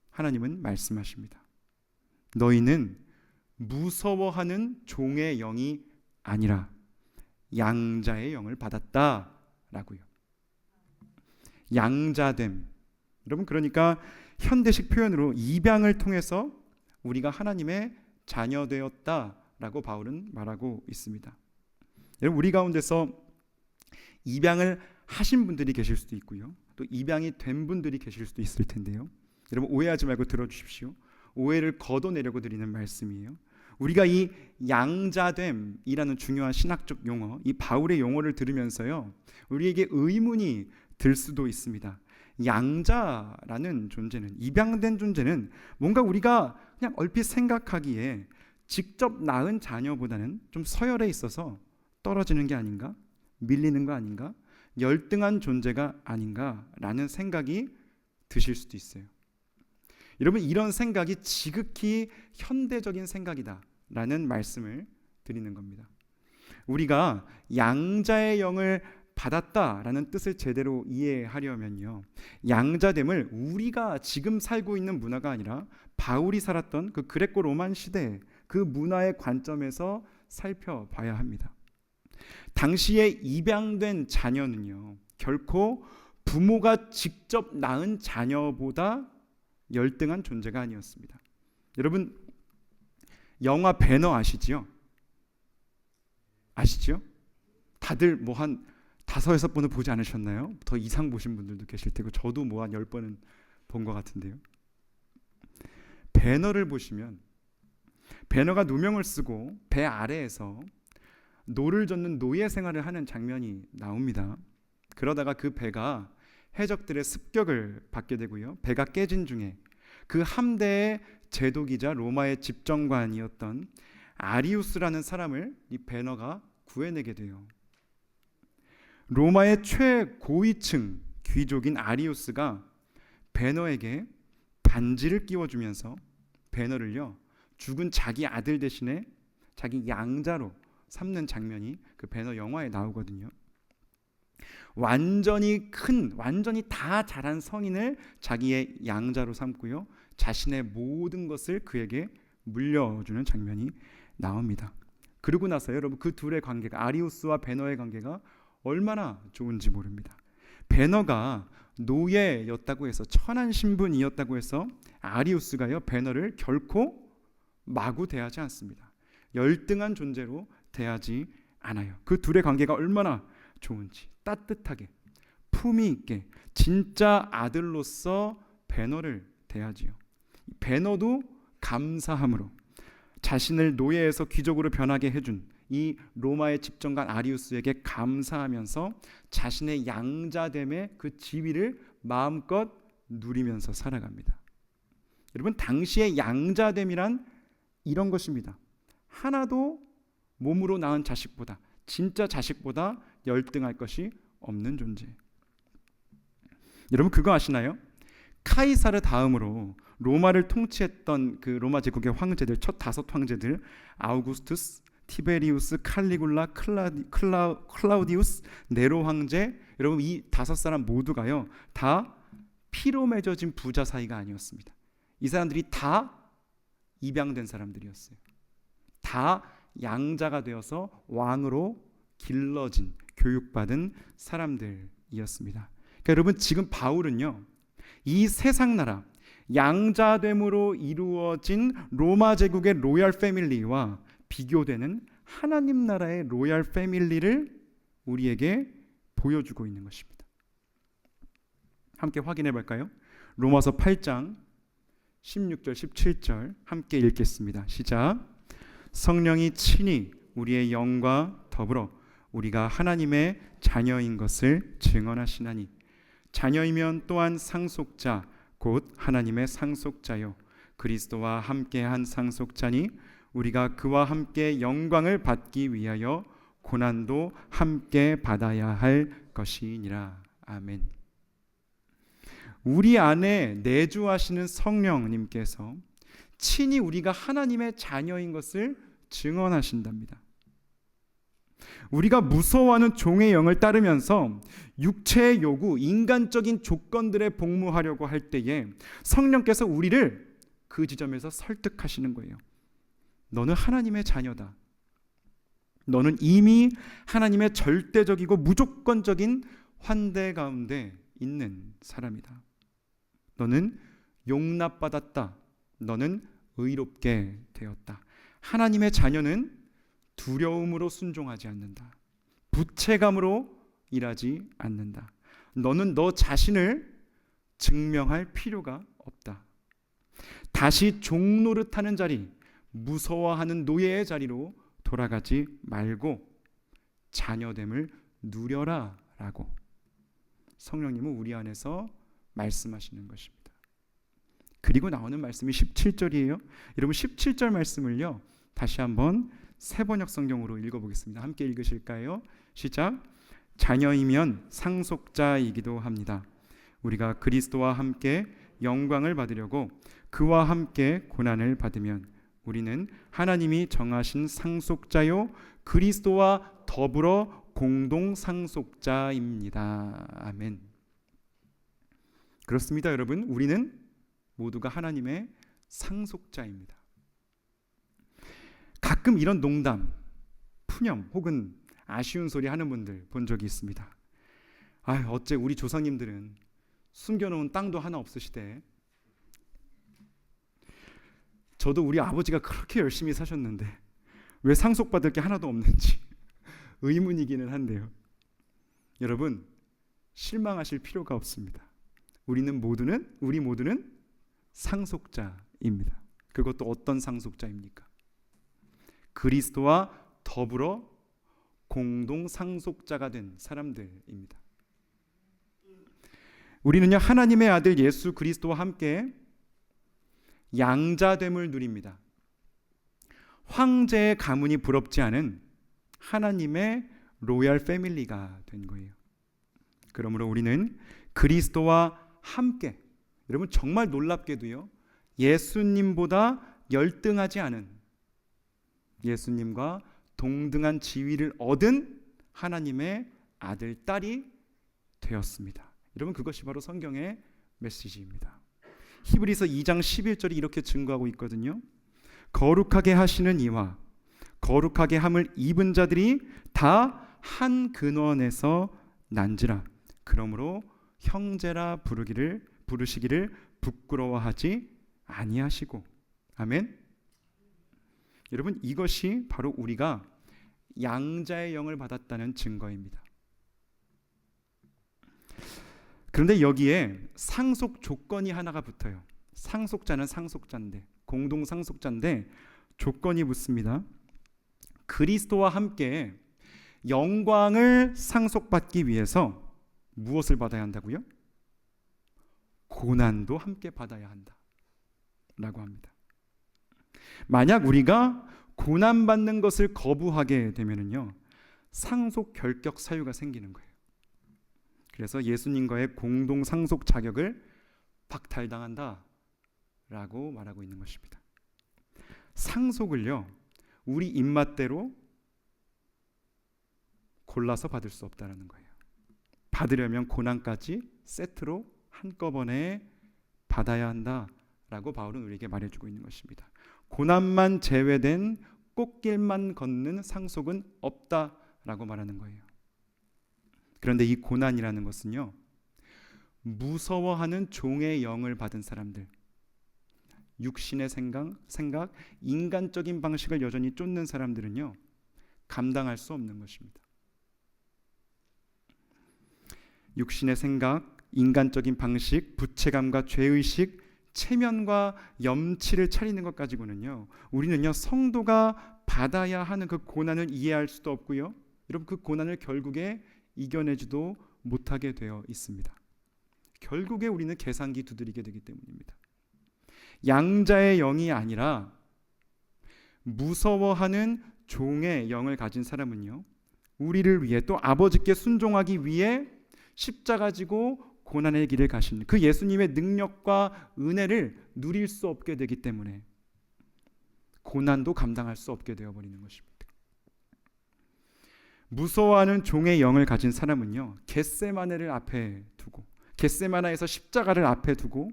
B: 하나님은 말씀하십니다. 너희는 무서워하는 종의 영이 아니라 양자의 영을 받았다라고요. 양자됨. 여러분, 그러니까 현대식 표현으로 입양을 통해서 우리가 하나님의 자녀 되었다라고 바울은 말하고 있습니다. 여러분, 우리 가운데서 입양을 하신 분들이 계실 수도 있고요, 또 입양이 된 분들이 계실 수도 있을 텐데요. 여러분, 오해하지 말고 들어주십시오. 오해를 걷어내려고 드리는 말씀이에요. 우리가 이 양자됨이라는 중요한 신학적 용어, 이 바울의 용어를 들으면서요, 우리에게 의문이 들 수도 있습니다. 양자라는 존재는, 입양된 존재는 뭔가 우리가 그냥 얼핏 생각하기에 직접 낳은 자녀보다는 좀 서열에 있어서 떨어지는 게 아닌가? 밀리는 거 아닌가? 열등한 존재가 아닌가라는 생각이 드실 수도 있어요. 여러분, 이런 생각이 지극히 현대적인 생각이다라는 말씀을 드리는 겁니다. 우리가 양자의 영을 받았다라는 뜻을 제대로 이해하려면요, 양자됨을 우리가 지금 살고 있는 문화가 아니라 바울이 살았던 그 그레코 로만 시대 그 문화의 관점에서 살펴봐야 합니다. 당시에 입양된 자녀는요, 결코 부모가 직접 낳은 자녀보다 열등한 존재가 아니었습니다. 여러분, 영화 배너 아시죠? 아시죠? 다들 뭐 한 5-6번은 보지 않으셨나요? 더 이상 보신 분들도 계실 테고, 저도 뭐 한 10번은 본 것 같은데요. 배너를 보시면 배너가 누명을 쓰고 배 아래에서 노를 젓는 노예 생활을 하는 장면이 나옵니다. 그러다가 그 배가 해적들의 습격을 받게 되고요, 배가 깨진 중에 그 함대의 제독이자 로마의 집정관이었던 아리우스라는 사람을 이 배너가 구해내게 돼요. 로마의 최고위층 귀족인 아리우스가 배너에게 반지를 끼워주면서 배너를요, 죽은 자기 아들 대신에 자기 양자로 삼는 장면이 그 배너 영화에 나오거든요. 완전히 다 자란 성인을 자기의 양자로 삼고요, 자신의 모든 것을 그에게 물려주는 장면이 나옵니다. 그러고 나서 여러분 그 둘의 관계가 아리우스와 베너의 관계가 얼마나 좋은지 모릅니다. 베너가 노예였다고 해서 천한 신분이었다고 해서 아리우스가요 베너를 결코 마구 대하지 않습니다. 열등한 존재로 대하지 않아요. 그 둘의 관계가 얼마나 좋은지 따뜻하게 품위 있게 진짜 아들로서 베너를 대하지요. 베너도 감사함으로 자신을 노예에서 귀족으로 변하게 해준 이 로마의 집정관 아리우스에게 감사하면서 자신의 양자됨의 그 지위를 마음껏 누리면서 살아갑니다. 여러분 당시의 양자됨이란 이런 것입니다. 하나도 몸으로 낳은 자식보다 진짜 자식보다 열등할 것이 없는 존재. 여러분 그거 아시나요? 카이사르 다음으로 로마를 통치했던 그 로마 제국의 황제들 첫 5 황제들 아우구스투스, 티베리우스, 칼리굴라, 클라우디우스, 네로 황제 여러분 이 5사람 모두가요 다 피로 맺어진 부자 사이가 아니었습니다. 이 사람들이 다 입양된 사람들이었어요. 다 양자가 되어서 왕으로 길러진 교육받은 사람들이었습니다. 그러니까 여러분 지금 바울은요 이 세상 나라 양자됨으로 이루어진 로마 제국의 로얄 패밀리와 비교되는 하나님 나라의 로얄 패밀리를 우리에게 보여주고 있는 것입니다. 함께 확인해 볼까요? 로마서 8장 16절 17절 함께 읽겠습니다. 시작. 성령이 친히 우리의 영과 더불어 우리가 하나님의 자녀인 것을 증언하시나니 자녀이면 또한 상속자 곧 하나님의 상속자요 그리스도와 함께한 상속자니 우리가 그와 함께 영광을 받기 위하여 고난도 함께 받아야 할 것이니라. 아멘. 우리 안에 내주하시는 성령님께서 친히 우리가 하나님의 자녀인 것을 증언하신답니다. 우리가 무서워하는 종의 영을 따르면서 육체의 요구, 인간적인 조건들에 복무하려고 할 때에 성령께서 우리를 그 지점에서 설득하시는 거예요. 너는 하나님의 자녀다. 너는 이미 하나님의 절대적이고 무조건적인 환대 가운데 있는 사람이다. 너는 용납받았다. 너는 의롭게 되었다. 하나님의 자녀는 두려움으로 순종하지 않는다. 부채감으로 일하지 않는다. 너는 너 자신을 증명할 필요가 없다. 다시 종 노릇하는 자리, 무서워하는 노예의 자리로 돌아가지 말고 자녀됨을 누려라 라고 성령님은 우리 안에서 말씀하시는 것입니다. 그리고 나오는 말씀이 17절이에요. 여러분 17절 말씀을요 다시 한번 새번역 성경으로 읽어보겠습니다. 함께 읽으실까요? 시작. 자녀이면 상속자이기도 합니다. 우리가 그리스도와 함께 영광을 받으려고 그와 함께 고난을 받으면 우리는 하나님이 정하신 상속자요 그리스도와 더불어 공동 상속자입니다. 아멘. 그렇습니다, 여러분. 우리는 모두가 하나님의 상속자입니다. 가끔 이런 농담, 푸념 혹은 아쉬운 소리 하는 분들 본 적이 있습니다. 어째 우리 조상님들은 숨겨놓은 땅도 하나 없으시대. 저도 우리 아버지가 그렇게 열심히 사셨는데 왜 상속받을 게 하나도 없는지 의문이기는 한데요. 여러분 실망하실 필요가 없습니다. 우리 모두는 상속자입니다. 그것도 어떤 상속자입니까? 그리스도와 더불어 공동 상속자가 된 사람들입니다. 우리는요 하나님의 아들 예수 그리스도와 함께 양자됨을 누립니다. 황제의 가문이 부럽지 않은 하나님의 로얄 패밀리가 된 거예요. 그러므로 우리는 그리스도와 함께, 여러분 정말 놀랍게도요 예수님보다 열등하지 않은, 예수님과 동등한 지위를 얻은 하나님의 아들, 딸이 되었습니다. 여러분 그것이 바로 성경의 메시지입니다. 히브리서 2장 11절이 이렇게 증거하고 있거든요. 거룩하게 하시는 이와 거룩하게 함을 입은 자들이 다 한 근원에서 난지라. 그러므로 형제라 부르시기를 부끄러워하지 아니하시고. 아멘. 여러분, 이것이 바로 우리가 양자의 영을 받았다는 증거입니다. 그런데 여기에 상속 조건이 하나가 붙어요. 상속자는 상속자인데, 공동 상속자인데 조건이 붙습니다. 그리스도와 함께 영광을 상속받기 위해서 무엇을 받아야 한다고요? 고난도 함께 받아야 한다 라고 합니다. 만약 우리가 고난받는 것을 거부하게 되면요, 상속 결격 사유가 생기는 거예요. 그래서 예수님과의 공동 상속 자격을 박탈당한다 라고 말하고 있는 것입니다. 상속을요, 우리 입맛대로 골라서 받을 수 없다는 거예요. 받으려면 고난까지 세트로 한꺼번에 받아야 한다라고 바울은 우리에게 말해주고 있는 것입니다. 고난만 제외된 꽃길만 걷는 상속은 없다라고 말하는 거예요. 그런데 이 고난이라는 것은요, 무서워하는 종의 영을 받은 사람들, 육신의 생각, 인간적인 방식을 여전히 쫓는 사람들은요, 감당할 수 없는 것입니다. 육신의 생각, 인간적인 방식, 부채감과 죄의식, 체면과 염치를 차리는 것 가지고는요, 우리는요, 성도가 받아야 하는 그 고난을 이해할 수도 없고요, 여러분, 그 고난을 결국에 이겨내지도 못하게 되어 있습니다. 결국에 우리는 계산기 두드리게 되기 때문입니다. 양자의 영이 아니라 무서워하는 종의 영을 가진 사람은요, 우리를 위해 또 아버지께 순종하기 위해 십자가 지고 고난의 길을 가신 그 예수님의 능력과 은혜를 누릴 수 없게 되기 때문에 고난도 감당할 수 없게 되어버리는 것입니다. 무서워하는 종의 영을 가진 사람은요, 겟세마네를 앞에 두고, 겟세마나에서 십자가를 앞에 두고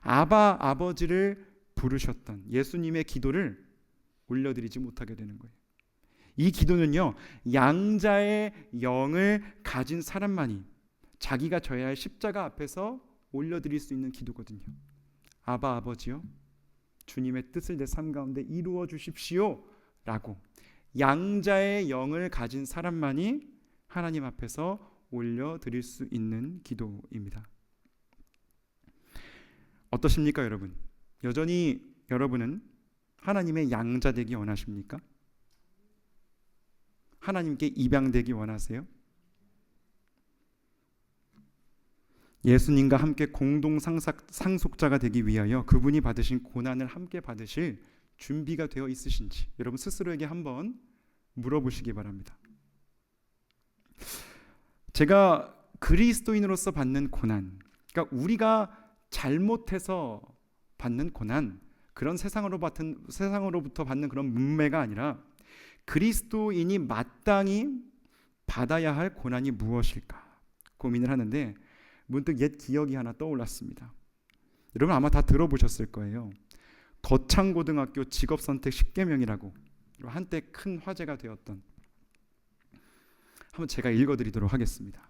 B: 아바 아버지를 부르셨던 예수님의 기도를 올려드리지 못하게 되는 거예요. 이 기도는요, 양자의 영을 가진 사람만이 자기가 져야 할 십자가 앞에서 올려드릴 수 있는 기도거든요. 아바 아버지요, 주님의 뜻을 내 삶 가운데 이루어 주십시오 라고 양자의 영을 가진 사람만이 하나님 앞에서 올려드릴 수 있는 기도입니다. 어떠십니까, 여러분? 여전히 여러분은 하나님의 양자 되기 원하십니까? 하나님께 입양되기 원하세요? 예수님과 함께 공동 상속자가 되기 위하여 그분이 받으신 고난을 함께 받으실 준비가 되어 있으신지 여러분 스스로에게 한번 물어보시기 바랍니다. 제가 그리스도인으로서 받는 고난, 그러니까 우리가 잘못해서 받는 고난, 그런 세상으로부터 받는 그런 문매가 아니라 그리스도인이 마땅히 받아야 할 고난이 무엇일까 고민을 하는데 문득 옛 기억이 하나 떠올랐습니다. 여러분 아마 다 들어보셨을 거예요. 거창고등학교 직업선택 10계명이라고 한때 큰 화제가 되었던, 한번 제가 읽어드리도록 하겠습니다.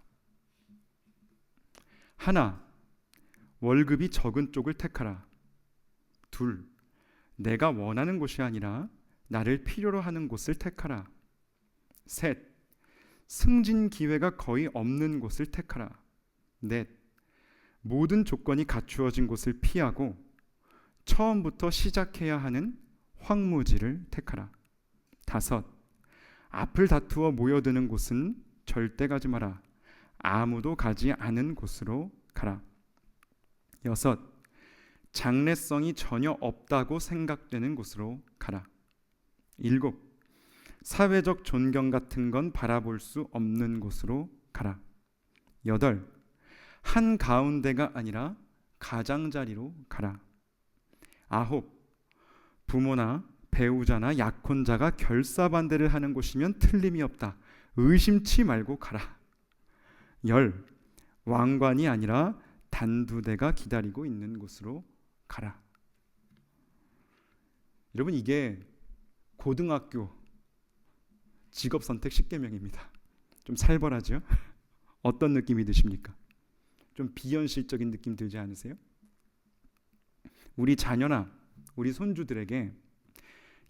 B: 하나, 월급이 적은 쪽을 택하라. 둘, 내가 원하는 곳이 아니라 나를 필요로 하는 곳을 택하라. 셋, 승진 기회가 거의 없는 곳을 택하라. 넷, 모든 조건이 갖추어진 곳을 피하고 처음부터 시작해야 하는 황무지를 택하라. 다섯, 앞을 다투어 모여드는 곳은 절대 가지 마라. 아무도 가지 않은 곳으로 가라. 여섯, 장래성이 전혀 없다고 생각되는 곳으로 가라. 일곱, 사회적 존경 같은 건 바라볼 수 없는 곳으로 가라. 여덟, 한 가운데가 아니라 가장자리로 가라. 아홉, 부모나 배우자나 약혼자가 결사반대를 하는 곳이면 틀림이 없다. 의심치 말고 가라. 열, 왕관이 아니라 단두대가 기다리고 있는 곳으로 가라. 여러분, 이게 고등학교 직업선택 10계명입니다. 좀 살벌하죠? 어떤 느낌이 드십니까? 좀 비현실적인 느낌 들지 않으세요? 우리 자녀나 우리 손주들에게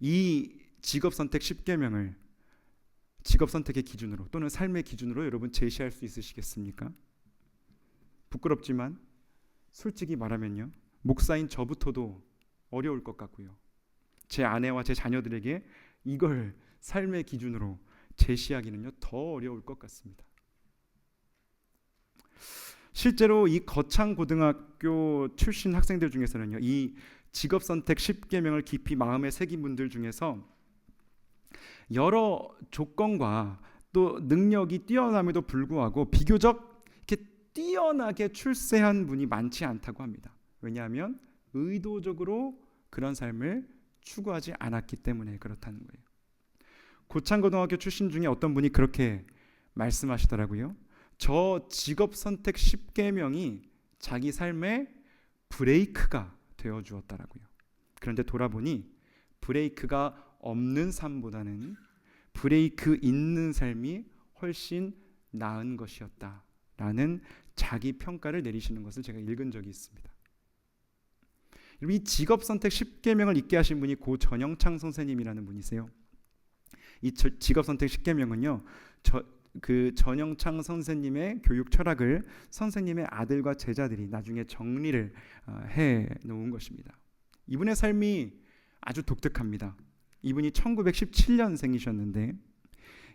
B: 이 직업선택 10계명을 직업선택의 기준으로 또는 삶의 기준으로 여러분 제시할 수 있으시겠습니까? 부끄럽지만 솔직히 말하면요, 목사인 저부터도 어려울 것 같고요, 제 아내와 제 자녀들에게 이걸 삶의 기준으로 제시하기는요 더 어려울 것 같습니다. 실제로 이 거창고등학교 출신 학생들 중에서는요, 이 직업선택 10계명을 깊이 마음에 새긴 분들 중에서 여러 조건과 또 능력이 뛰어남에도 불구하고 비교적 이렇게 뛰어나게 출세한 분이 많지 않다고 합니다. 왜냐하면 의도적으로 그런 삶을 추구하지 않았기 때문에 그렇다는 거예요. 고창고등학교 출신 중에 어떤 분이 그렇게 말씀하시더라고요. 저 직업선택 10계명이 자기 삶의 브레이크가 되어 주었다라고요. 그런데 돌아보니 브레이크가 없는 삶보다는 브레이크 있는 삶이 훨씬 나은 것이었다라는 자기 평가를 내리시는 것을 제가 읽은 적이 있습니다. 이 직업선택 10계명을 읽게 하신 분이 고 전영창 선생님이라는 분이세요. 이 직업선택 10계명은요, 그 전영창 선생님의 교육 철학을 선생님의 아들과 제자들이 나중에 정리를 해 놓은 것입니다. 이분의 삶이 아주 독특합니다. 이분이 1917년생이셨는데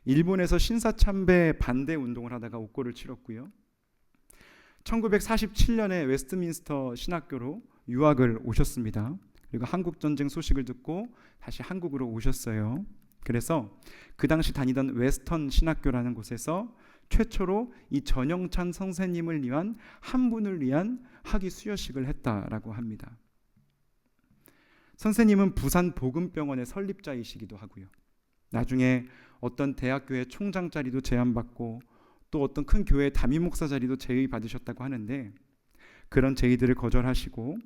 B: 일본에서 신사참배 반대 운동을 하다가 옥고를 치렀고요. 1947년에 웨스트민스터 신학교로 유학을 오셨습니다. 그리고 한국전쟁 소식을 듣고 다시 한국으로 오셨어요. 그래서 그 당시 다니던 웨스턴 신학교라는 곳에서 최초로 이 전영찬 선생님을 위한 한 분을 위한 학위 수여식을 했다라고 합니다. 선생님은 부산 복음병원의 설립자이시기도 하고요. 나중에 어떤 대학교의 총장 자리도 제안받고 또 어떤 큰 교회의 담임 목사 자리도 제의받으셨다고 하는데 그런 제의들을 거절하시고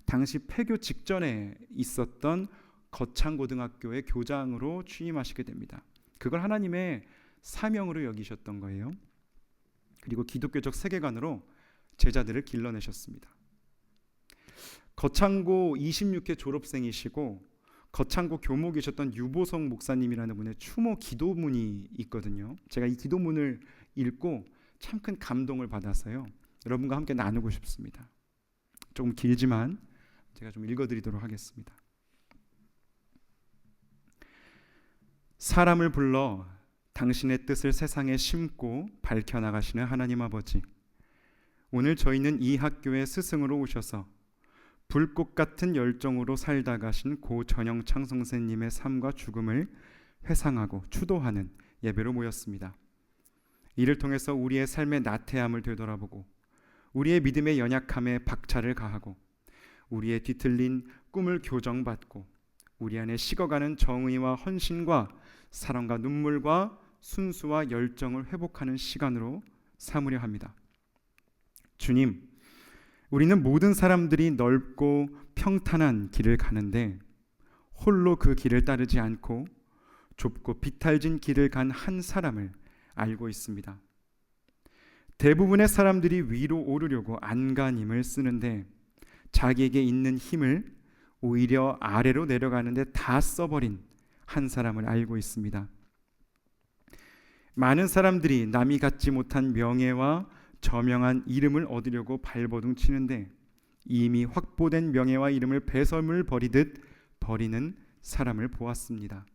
B: 당시 폐교 직전에 있었던 거창고등학교의 교장으로 취임하시게 됩니다. 그걸 하나님의 사명으로 여기셨던 거예요. 그리고 기독교적 세계관으로 제자들을 길러내셨습니다. 거창고 26회 졸업생이시고 거창고 교목이셨던 유보성 목사님이라는 분의 추모 기도문이 있거든요. 제가 이 기도문을 읽고 참 큰 감동을 받아서요, 여러분과 함께 나누고 싶습니다. 조금 길지만 제가 좀 읽어드리도록 하겠습니다. 사람을 불러 당신의 뜻을 세상에 심고 밝혀나가시는 하나님 아버지, 오늘 저희는 이 학교의 스승으로 오셔서 불꽃 같은 열정으로 살다 가신 고 전영창 선생님의 삶과 죽음을 회상하고 추도하는 예배로 모였습니다. 이를 통해서 우리의 삶의 나태함을 되돌아보고 우리의 믿음의 연약함에 박차를 가하고 우리의 뒤틀린 꿈을 교정받고 우리 안에 식어가는 정의와 헌신과 사랑과 눈물과 순수와 열정을 회복하는 시간으로 삼으려 합니다. 주님, 우리는 모든 사람들이 넓고 평탄한 길을 가는데 홀로 그 길을 따르지 않고 좁고 비탈진 길을 간 한 사람을 알고 있습니다. 대부분의 사람들이 위로 오르려고 안간힘을 쓰는데 자기에게 있는 힘을 오히려 아래로 내려가는데 다 써버린 한 사람을 알고 있습니다. 많은 사람들이 남이 갖지 못한 명예와 저명한 이름을 얻으려고 발버둥 치는데 이미 확보된 명예와 이름을 배설물 버리듯 버리는 사람을 보았습니다.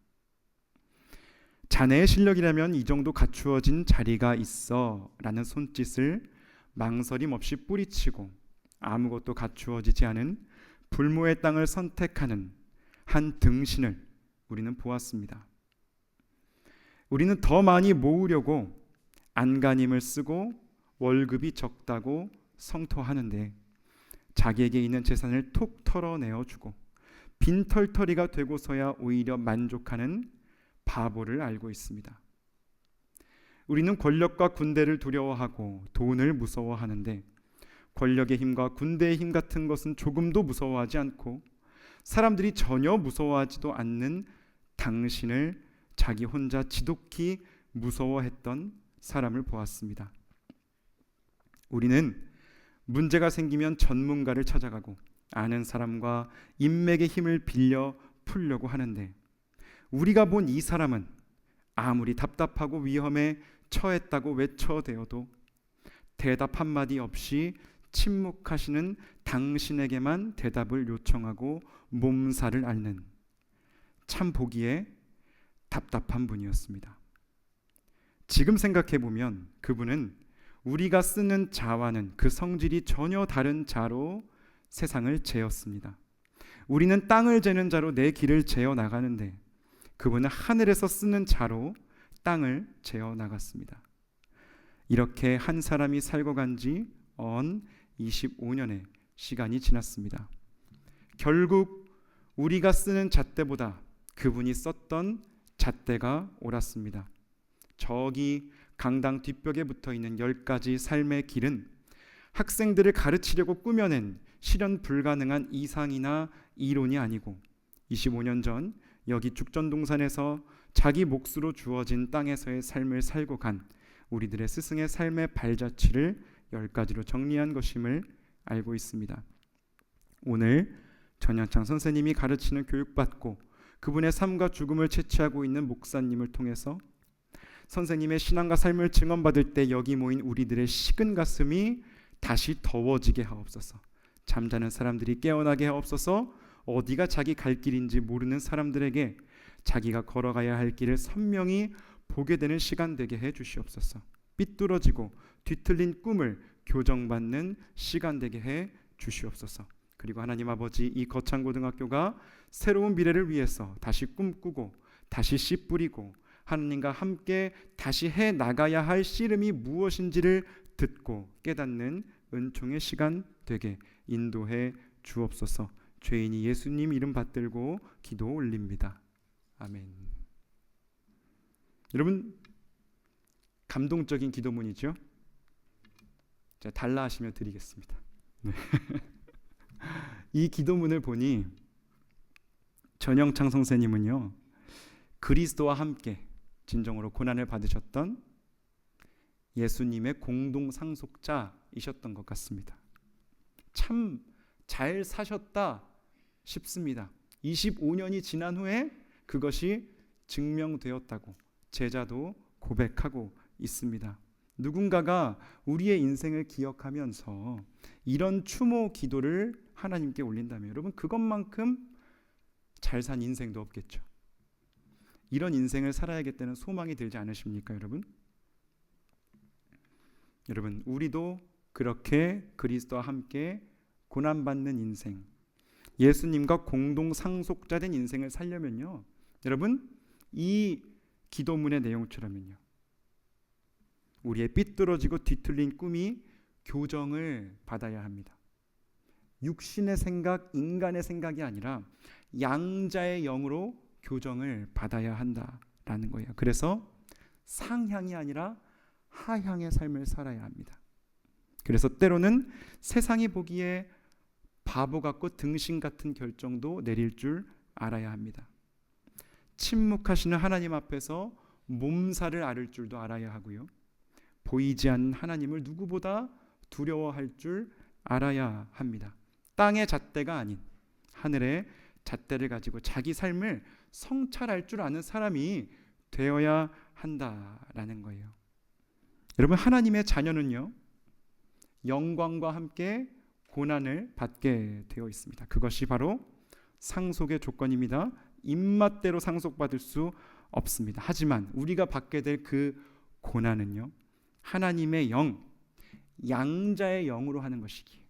B: 자네의 실력이라면 이 정도 갖추어진 자리가 있어 라는 손짓을 망설임 없이 뿌리치고 아무것도 갖추어지지 않은 불모의 땅을 선택하는 한 등신을 우리는 보았습니다. 우리는 더 많이 모으려고 안간힘을 쓰고 월급이 적다고 성토하는데 자기에게 있는 재산을 톡 털어내어주고 빈털터리가 되고서야 오히려 만족하는 바보를 알고 있습니다. 우리는 권력과 군대를 두려워하고 돈을 무서워하는데 권력의 힘과 군대의 힘 같은 것은 조금도 무서워하지 않고 사람들이 전혀 무서워하지도 않는 당신을 자기 혼자 지독히 무서워했던 사람을 보았습니다. 우리는 문제가 생기면 전문가를 찾아가고 아는 사람과 인맥의 힘을 빌려 풀려고 하는데, 우리가 본 이 사람은 아무리 답답하고 위험에 처했다고 외쳐대어도 대답 한마디 없이 침묵하시는 당신에게만 대답을 요청하고 몸살을 앓는, 참 보기에 답답한 분이었습니다. 지금 생각해보면 그분은 우리가 쓰는 자와는 그 성질이 전혀 다른 자로 세상을 재었습니다. 우리는 땅을 재는 자로 내 길을 재어 나가는데 그분은 하늘에서 쓰는 자로 땅을 재어 나갔습니다. 이렇게 한 사람이 살고 간 지 언 25년의 시간이 지났습니다. 결국 우리가 쓰는 잣대보다 그분이 썼던 잣대가 옳았습니다. 저기 강당 뒷벽에 붙어있는 10가지 삶의 길은 학생들을 가르치려고 꾸며낸 실현 불가능한 이상이나 이론이 아니고 25년 전 여기 죽전동산에서 자기 몫으로 주어진 땅에서의 삶을 살고 간 우리들의 스승의 삶의 발자취를 10가지로 정리한 것임을 알고 있습니다. 오늘 전현창 선생님이 가르치는 교육받고 그분의 삶과 죽음을 채취하고 있는 목사님을 통해서 선생님의 신앙과 삶을 증언받을 때 여기 모인 우리들의 식은 가슴이 다시 더워지게 하옵소서. 잠자는 사람들이 깨어나게 하옵소서. 어디가 자기 갈 길인지 모르는 사람들에게 자기가 걸어가야 할 길을 선명히 보게 되는 시간 되게 해 주시옵소서. 삐뚤어지고 뒤틀린 꿈을 교정받는 시간 되게 해 주시옵소서. 그리고 하나님 아버지, 이 거창고등학교가 새로운 미래를 위해서 다시 꿈꾸고 다시 씨 뿌리고 하나님과 함께 다시 해 나가야 할 씨름이 무엇인지를 듣고 깨닫는 은총의 시간 되게 인도해 주옵소서. 죄인이 예수님 이름 받들고 기도 올립니다. 아멘. 여러분, 감동적인 기도문이죠. 제가 달라 하시면 드리겠습니다. 네. 이 기도문을 보니 전영창 선생님은요, 그리스도와 함께 진정으로 고난을 받으셨던 예수님의 공동 상속자이셨던 것 같습니다. 참 잘 사셨다 싶습니다. 25년이 지난 후에 그것이 증명되었다고 제자도 고백하고 있습니다. 누군가가 우리의 인생을 기억하면서 이런 추모 기도를 하나님께 올린다면 여러분, 그것만큼 잘 산 인생도 없겠죠. 이런 인생을 살아야겠다는 소망이 들지 않으십니까, 여러분? 여러분, 우리도 그렇게 그리스도와 함께 고난받는 인생, 예수님과 공동 상속자 된 인생을 살려면요, 여러분, 이 기도문의 내용처럼요, 우리의 삐뚤어지고 뒤틀린 꿈이 교정을 받아야 합니다. 육신의 생각, 인간의 생각이 아니라 양자의 영으로 교정을 받아야 한다라는 거예요. 그래서 상향이 아니라 하향의 삶을 살아야 합니다. 그래서 때로는 세상이 보기에 바보 같고 등신 같은 결정도 내릴 줄 알아야 합니다. 침묵하시는 하나님 앞에서 몸살을 앓을 줄도 알아야 하고요. 보이지 않는 하나님을 누구보다 두려워할 줄 알아야 합니다. 땅의 잣대가 아닌 하늘의 잣대를 가지고 자기 삶을 성찰할 줄 아는 사람이 되어야 한다라는 거예요. 여러분, 하나님의 자녀는요, 영광과 함께 고난을 받게 되어 있습니다. 그것이 바로 상속의 조건입니다. 입맛대로 상속받을 수 없습니다. 하지만 우리가 받게 될 그 고난은요, 하나님의 영, 양자의 영으로 하는 것이기에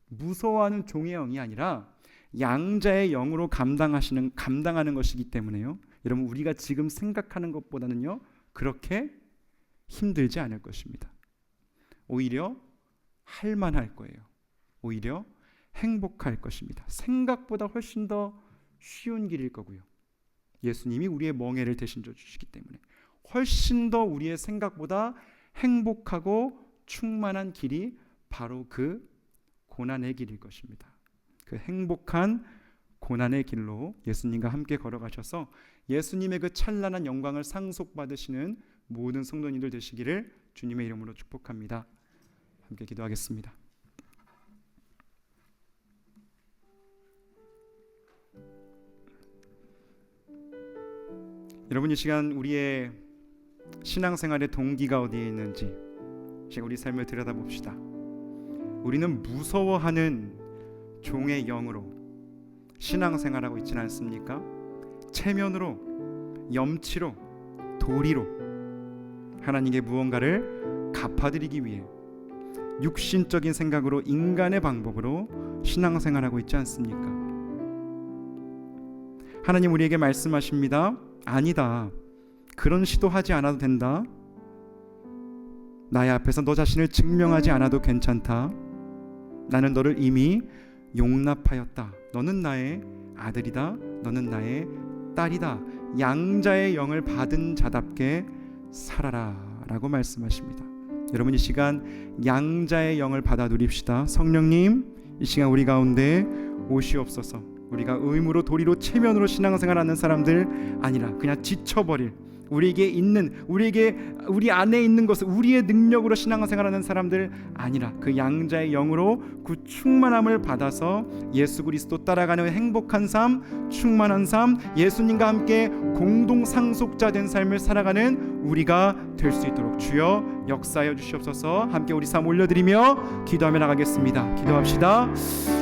B: 무서워하는 종의 영이 아니라 양자의 영으로 감당하는 것이기 때문에요, 여러분, 우리가 지금 생각하는 것보다는요 그렇게 힘들지 않을 것입니다. 오히려 할만할 거예요. 오히려 행복할 것입니다. 생각보다 훨씬 더 쉬운 길일 거고요. 예수님이 우리의 멍에를 대신 져 주시기 때문에 훨씬 더 우리의 생각보다 행복하고 충만한 길이 바로 그 고난의 길일 것입니다. 그 행복한 고난의 길로 예수님과 함께 걸어가셔서 예수님의 그 찬란한 영광을 상속받으시는 모든 성도님들 되시기를 주님의 이름으로 축복합니다. 함께 기도하겠습니다. 여러분, 이 시간 우리의 신앙생활의 동기가 어디에 있는지 지금 우리 삶을 들여다봅시다. 우리는 무서워하는 종의 영으로 신앙생활하고 있지는 않습니까? 체면으로, 염치로, 도리로 하나님께 무언가를 갚아드리기 위해 육신적인 생각으로, 인간의 방법으로 신앙생활하고 있지 않습니까? 하나님 우리에게 말씀하십니다. 아니다. 그런 시도하지 않아도 된다. 나의 앞에서 너 자신을 증명하지 않아도 괜찮다. 나는 너를 이미 용납하였다. 너는 나의 아들이다. 너는 나의 딸이다. 양자의 영을 받은 자답게 살아라 라고 말씀하십니다. 여러분, 이 시간 양자의 영을 받아 누립시다. 성령님, 이 시간 우리 가운데 오시옵소서. 우리가 의무로, 도리로, 체면으로 신앙생활하는 사람들 아니라 그냥 지쳐버릴, 우리에게 있는, 우리 안에 있는 것을 우리의 능력으로 신앙생활하는 사람들 아니라 그 양자의 영으로 그 충만함을 받아서 예수 그리스도 따라가는 행복한 삶, 충만한 삶, 예수님과 함께 공동 상속자 된 삶을 살아가는 우리가 될 수 있도록 주여 역사하여 주시옵소서. 함께 우리 삶 올려드리며 기도하며 나가겠습니다. 기도합시다.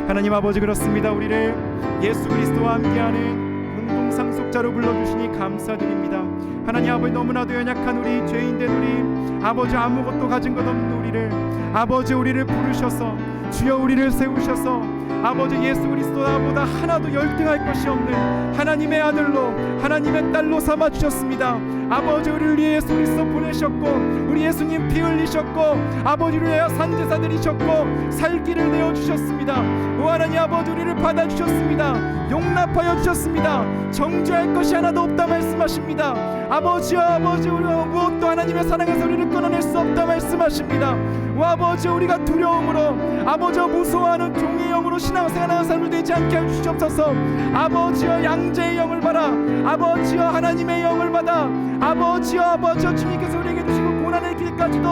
B: 하나님 아버지, 그렇습니다. 우리를 예수 그리스도와 함께하는 공동 상속자로 불러주시니 감사드립니다. 하나님 아버지, 너무나도 연약한 우리, 죄인된 우리, 아버지 아무것도 가진 것 없는 우리를, 아버지 우리를 부르셔서 주여 우리를 세우셔서 아버지 예수 그리스도보다 하나도 열등할 것이 없는 하나님의 아들로, 하나님의 딸로 삼아주셨습니다. 아버지 우리를 위해 예수 그리스도 보내셨고, 우리 예수님 피 흘리셨고, 아버지를 위하여 산제사들이셨고 살기를 내어주셨습니다. 오 하나님 아버지, 우리를 받아주셨습니다. 용납하여 주셨습니다. 정죄할 것이 하나도 없다 말씀하십니다. 아버지여, 아버지 우리가 무엇도 하나님의 사랑에서 우리를 끊어낼 수 없다 말씀하십니다. 오 아버지, 우리가 두려움으로, 아버지여 무서워하는 종의 영으로 신앙생활하는 삶을 되지 않게 해주시옵소서. 아버지여 양자의 영을 받아, 아버지여 하나님의 영을 받아, 아버지여 주님께서 우리에게 주시고 고난의 길까지도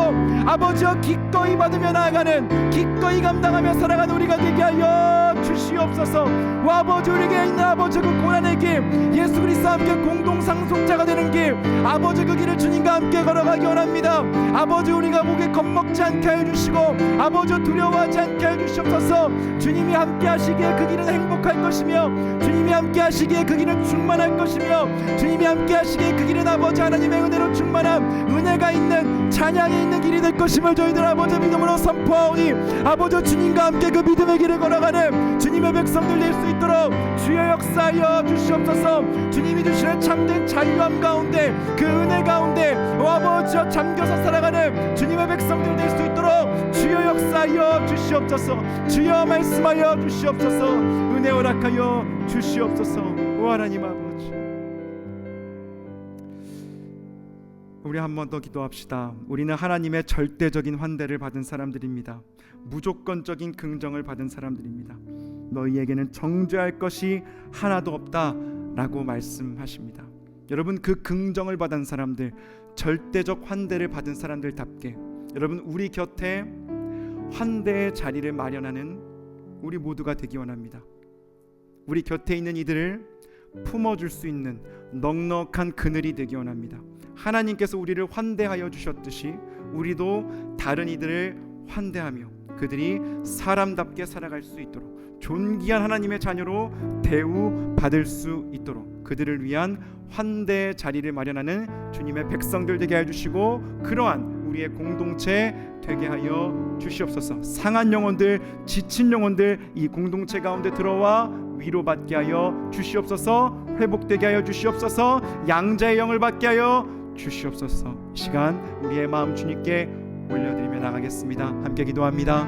B: 아버지여 기꺼이 받으며 나아가는, 기꺼이 감당하며 살아가는 우리가 되게 하여 주시옵소서. 오 아버지, 우리에게 있는 아버지 그 고난의 길, 예수 그리스도와 함께 공동 상속자가 되는 길, 아버지 그 길을 주님과 함께 걸어가기 원합니다. 아버지, 우리가 목에 겁먹지 않게 해주시고, 아버지 두려워하지 않게 해주시옵소서. 주님이 함께 하시기에 그 길은 행복할 것이며, 주님이 함께 하시기에 그 길은 충만할 것이며, 주님이 함께 하시기에 그 길은 아버지 하나님의 은혜로 충만한, 은혜가 있는, 찬양이 있는 길이 될 것임을 저희들 아버지 믿음으로 선포하오니, 아버지 주님과 함께 그 믿음의 길을 걸어가는 주님의 백성들 될 수 있도록 주여 역사하여 주시옵소서. 주님이 주시는 참된 자유함 가운데, 그 은혜 가운데 오 아버지여 잠겨서 살아가는 주님의 백성들 될 수 있도록 주여 역사하여 주시옵소서. 주여 말씀하여 주시옵소서. 은혜 허락하여 주시옵소서. 오 하나님 아버지, 우리 한 번 더 기도합시다. 우리는 하나님의 절대적인 환대를 받은 사람들입니다. 무조건적인 긍정을 받은 사람들입니다. 너희에게는 정죄할 것이 하나도 없다 라고 말씀하십니다. 여러분, 그 긍정을 받은 사람들, 절대적 환대를 받은 사람들답게 여러분, 우리 곁에 환대의 자리를 마련하는 우리 모두가 되기 원합니다. 우리 곁에 있는 이들을 품어줄 수 있는 넉넉한 그늘이 되기 원합니다. 하나님께서 우리를 환대하여 주셨듯이 우리도 다른 이들을 환대하며 그들이 사람답게 살아갈 수 있도록, 존귀한 하나님의 자녀로 대우받을 수 있도록 그들을 위한 환대의 자리를 마련하는 주님의 백성들 되게 해주시고, 그러한 우리의 공동체 되게 하여 주시옵소서. 상한 영혼들, 지친 영혼들 이 공동체 가운데 들어와 위로받게 하여 주시옵소서. 회복되게 하여 주시옵소서. 양자의 영을 받게 하여 주시옵소서. 이 시간 우리의 마음 주님께 올려드리며 나가겠습니다. 함께 기도합니다.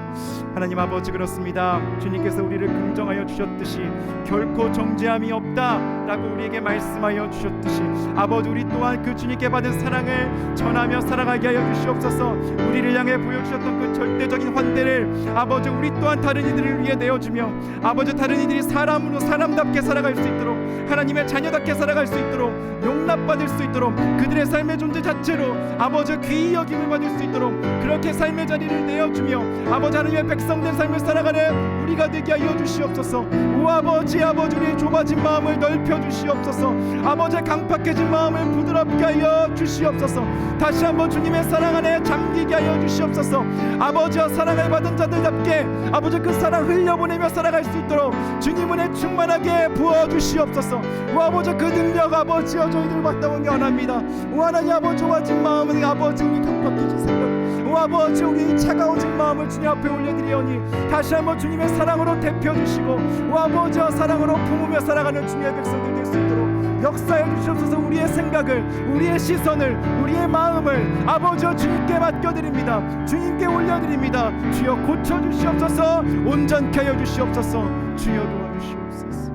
B: 하나님 아버지, 그렇습니다. 주님께서 우리를 긍정하여 주셨듯이 결코 정죄함이 없다라고 우리에게 말씀하여 주셨듯이 아버지, 우리 또한 그 주님께 받은 사랑을 전하며 살아가게 하여 주시옵소서. 우리를 향해 보여주셨던 그 절대적인 환대를 아버지, 우리 또한 다른 이들을 위해 내어주며 아버지, 다른 이들이 사람으로 사람답게 살아갈 수 있도록, 하나님의 자녀답게 살아갈 수 있도록, 용납받을 수 있도록, 그들의 삶의 존재 자체로 아버지 귀히 여김을 받을 수 있도록 그렇게 삶의 자리를 내어주며 아버지, 하나님의 백성된 삶을 살아가는 우리가 되게 하여 주시옵소서. 오 아버지, 아버지, 우리의 좁아진 마음을 넓혀 주시옵소서. 아버지, 강팍해진 마음을 부드럽게 하여 주시옵소서. 다시 한번 주님의 사랑 안에 잠기게 하여 주시옵소서. 아버지와 사랑을 받은 자들답게 아버지, 그 사랑 흘려보내며 살아갈 수 있도록 주님 은혜 충만하게 부어주시옵소서. 오 아버지, 그 능력 아버지여 저희들 받다고 원합니다. 오 하나님 아버지, 좁아진 마음은 아버지, 우리 강팍해진 생각, 오 아버지, 우리 차가워진 마음을 주님 앞에 올려드리오니 다시 한번 주님의 사랑으로 데펴주시고 오 아버지와 사랑으로 품으며 살아가는 주님의 백성들 될 수 있도록 역사해 주시옵소서. 우리의 생각을, 우리의 시선을, 우리의 마음을 아버지와 주님께 맡겨드립니다. 주님께 올려드립니다. 주여 고쳐주시옵소서. 온전케 하여 주시옵소서. 주여 도와주시옵소서.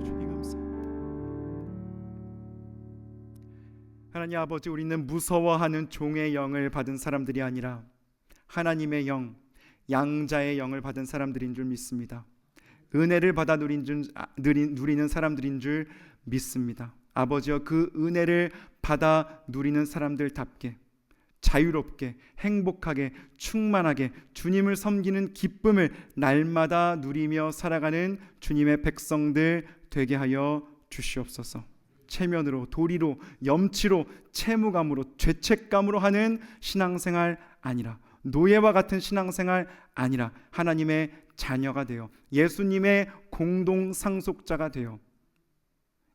B: 주님 감사합니다. 하나님 아버지, 우리는 무서워하는 종의 영을 받은 사람들이 아니라 하나님의 영, 양자의 영을 받은 사람들인 줄 믿습니다. 은혜를 받아 누리는 사람들인 줄 믿습니다. 아버지여, 그 은혜를 받아 누리는 사람들답게 자유롭게, 행복하게, 충만하게 주님을 섬기는 기쁨을 날마다 누리며 살아가는 주님의 백성들 되게 하여 주시옵소서. 체면으로, 도리로, 염치로, 채무감으로, 죄책감으로 하는 신앙생활 아니라, 노예와 같은 신앙생활 아니라 하나님의 자녀가 되어 예수님의 공동 상속자가 되어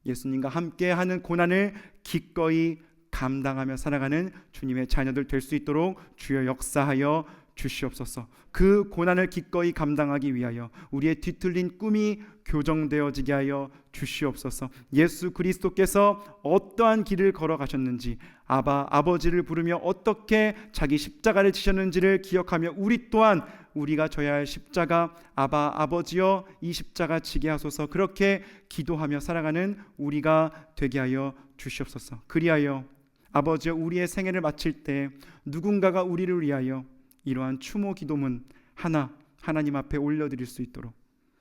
B: 예수님과 함께하는 고난을 기꺼이 감당하며 살아가는 주님의 자녀들 될 수 있도록 주여 역사하여 주시옵소서. 그 고난을 기꺼이 감당하기 위하여 우리의 뒤틀린 꿈이 교정되어지게 하여 주시옵소서. 예수 그리스도께서 어떠한 길을 걸어가셨는지, 아버지를 부르며 어떻게 자기 십자가를 지셨는지를 기억하며 우리 또한 우리가 져야 할 십자가, 아버지여 이 십자가 지게 하소서, 그렇게 기도하며 살아가는 우리가 되게 하여 주시옵소서. 그리하여 아버지여, 우리의 생애를 마칠 때 누군가가 우리를 위하여 이러한 추모 기도문 하나 하나님 앞에 올려드릴 수 있도록,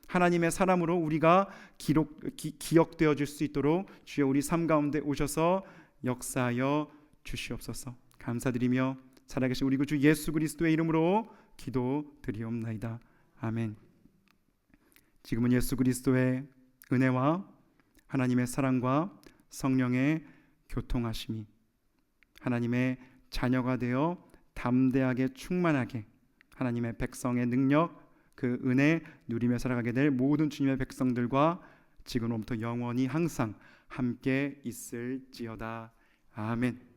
B: 하나님의 사람으로 우리가 기억되어질 수 있도록 주여 우리 삶 가운데 오셔서 역사하여 주시옵소서. 감사드리며 살아계신 우리 구주 예수 그리스도의 이름으로 기도드리옵나이다. 아멘. 지금은 예수 그리스도의 은혜와 하나님의 사랑과 성령의 교통하심이 하나님의 자녀가 되어 담대하게 충만하게 하나님의 백성의 능력, 그 은혜 누리며 살아가게 될 모든 주님의 백성들과 지금부터 영원히 항상 함께 있을지어다. 아멘.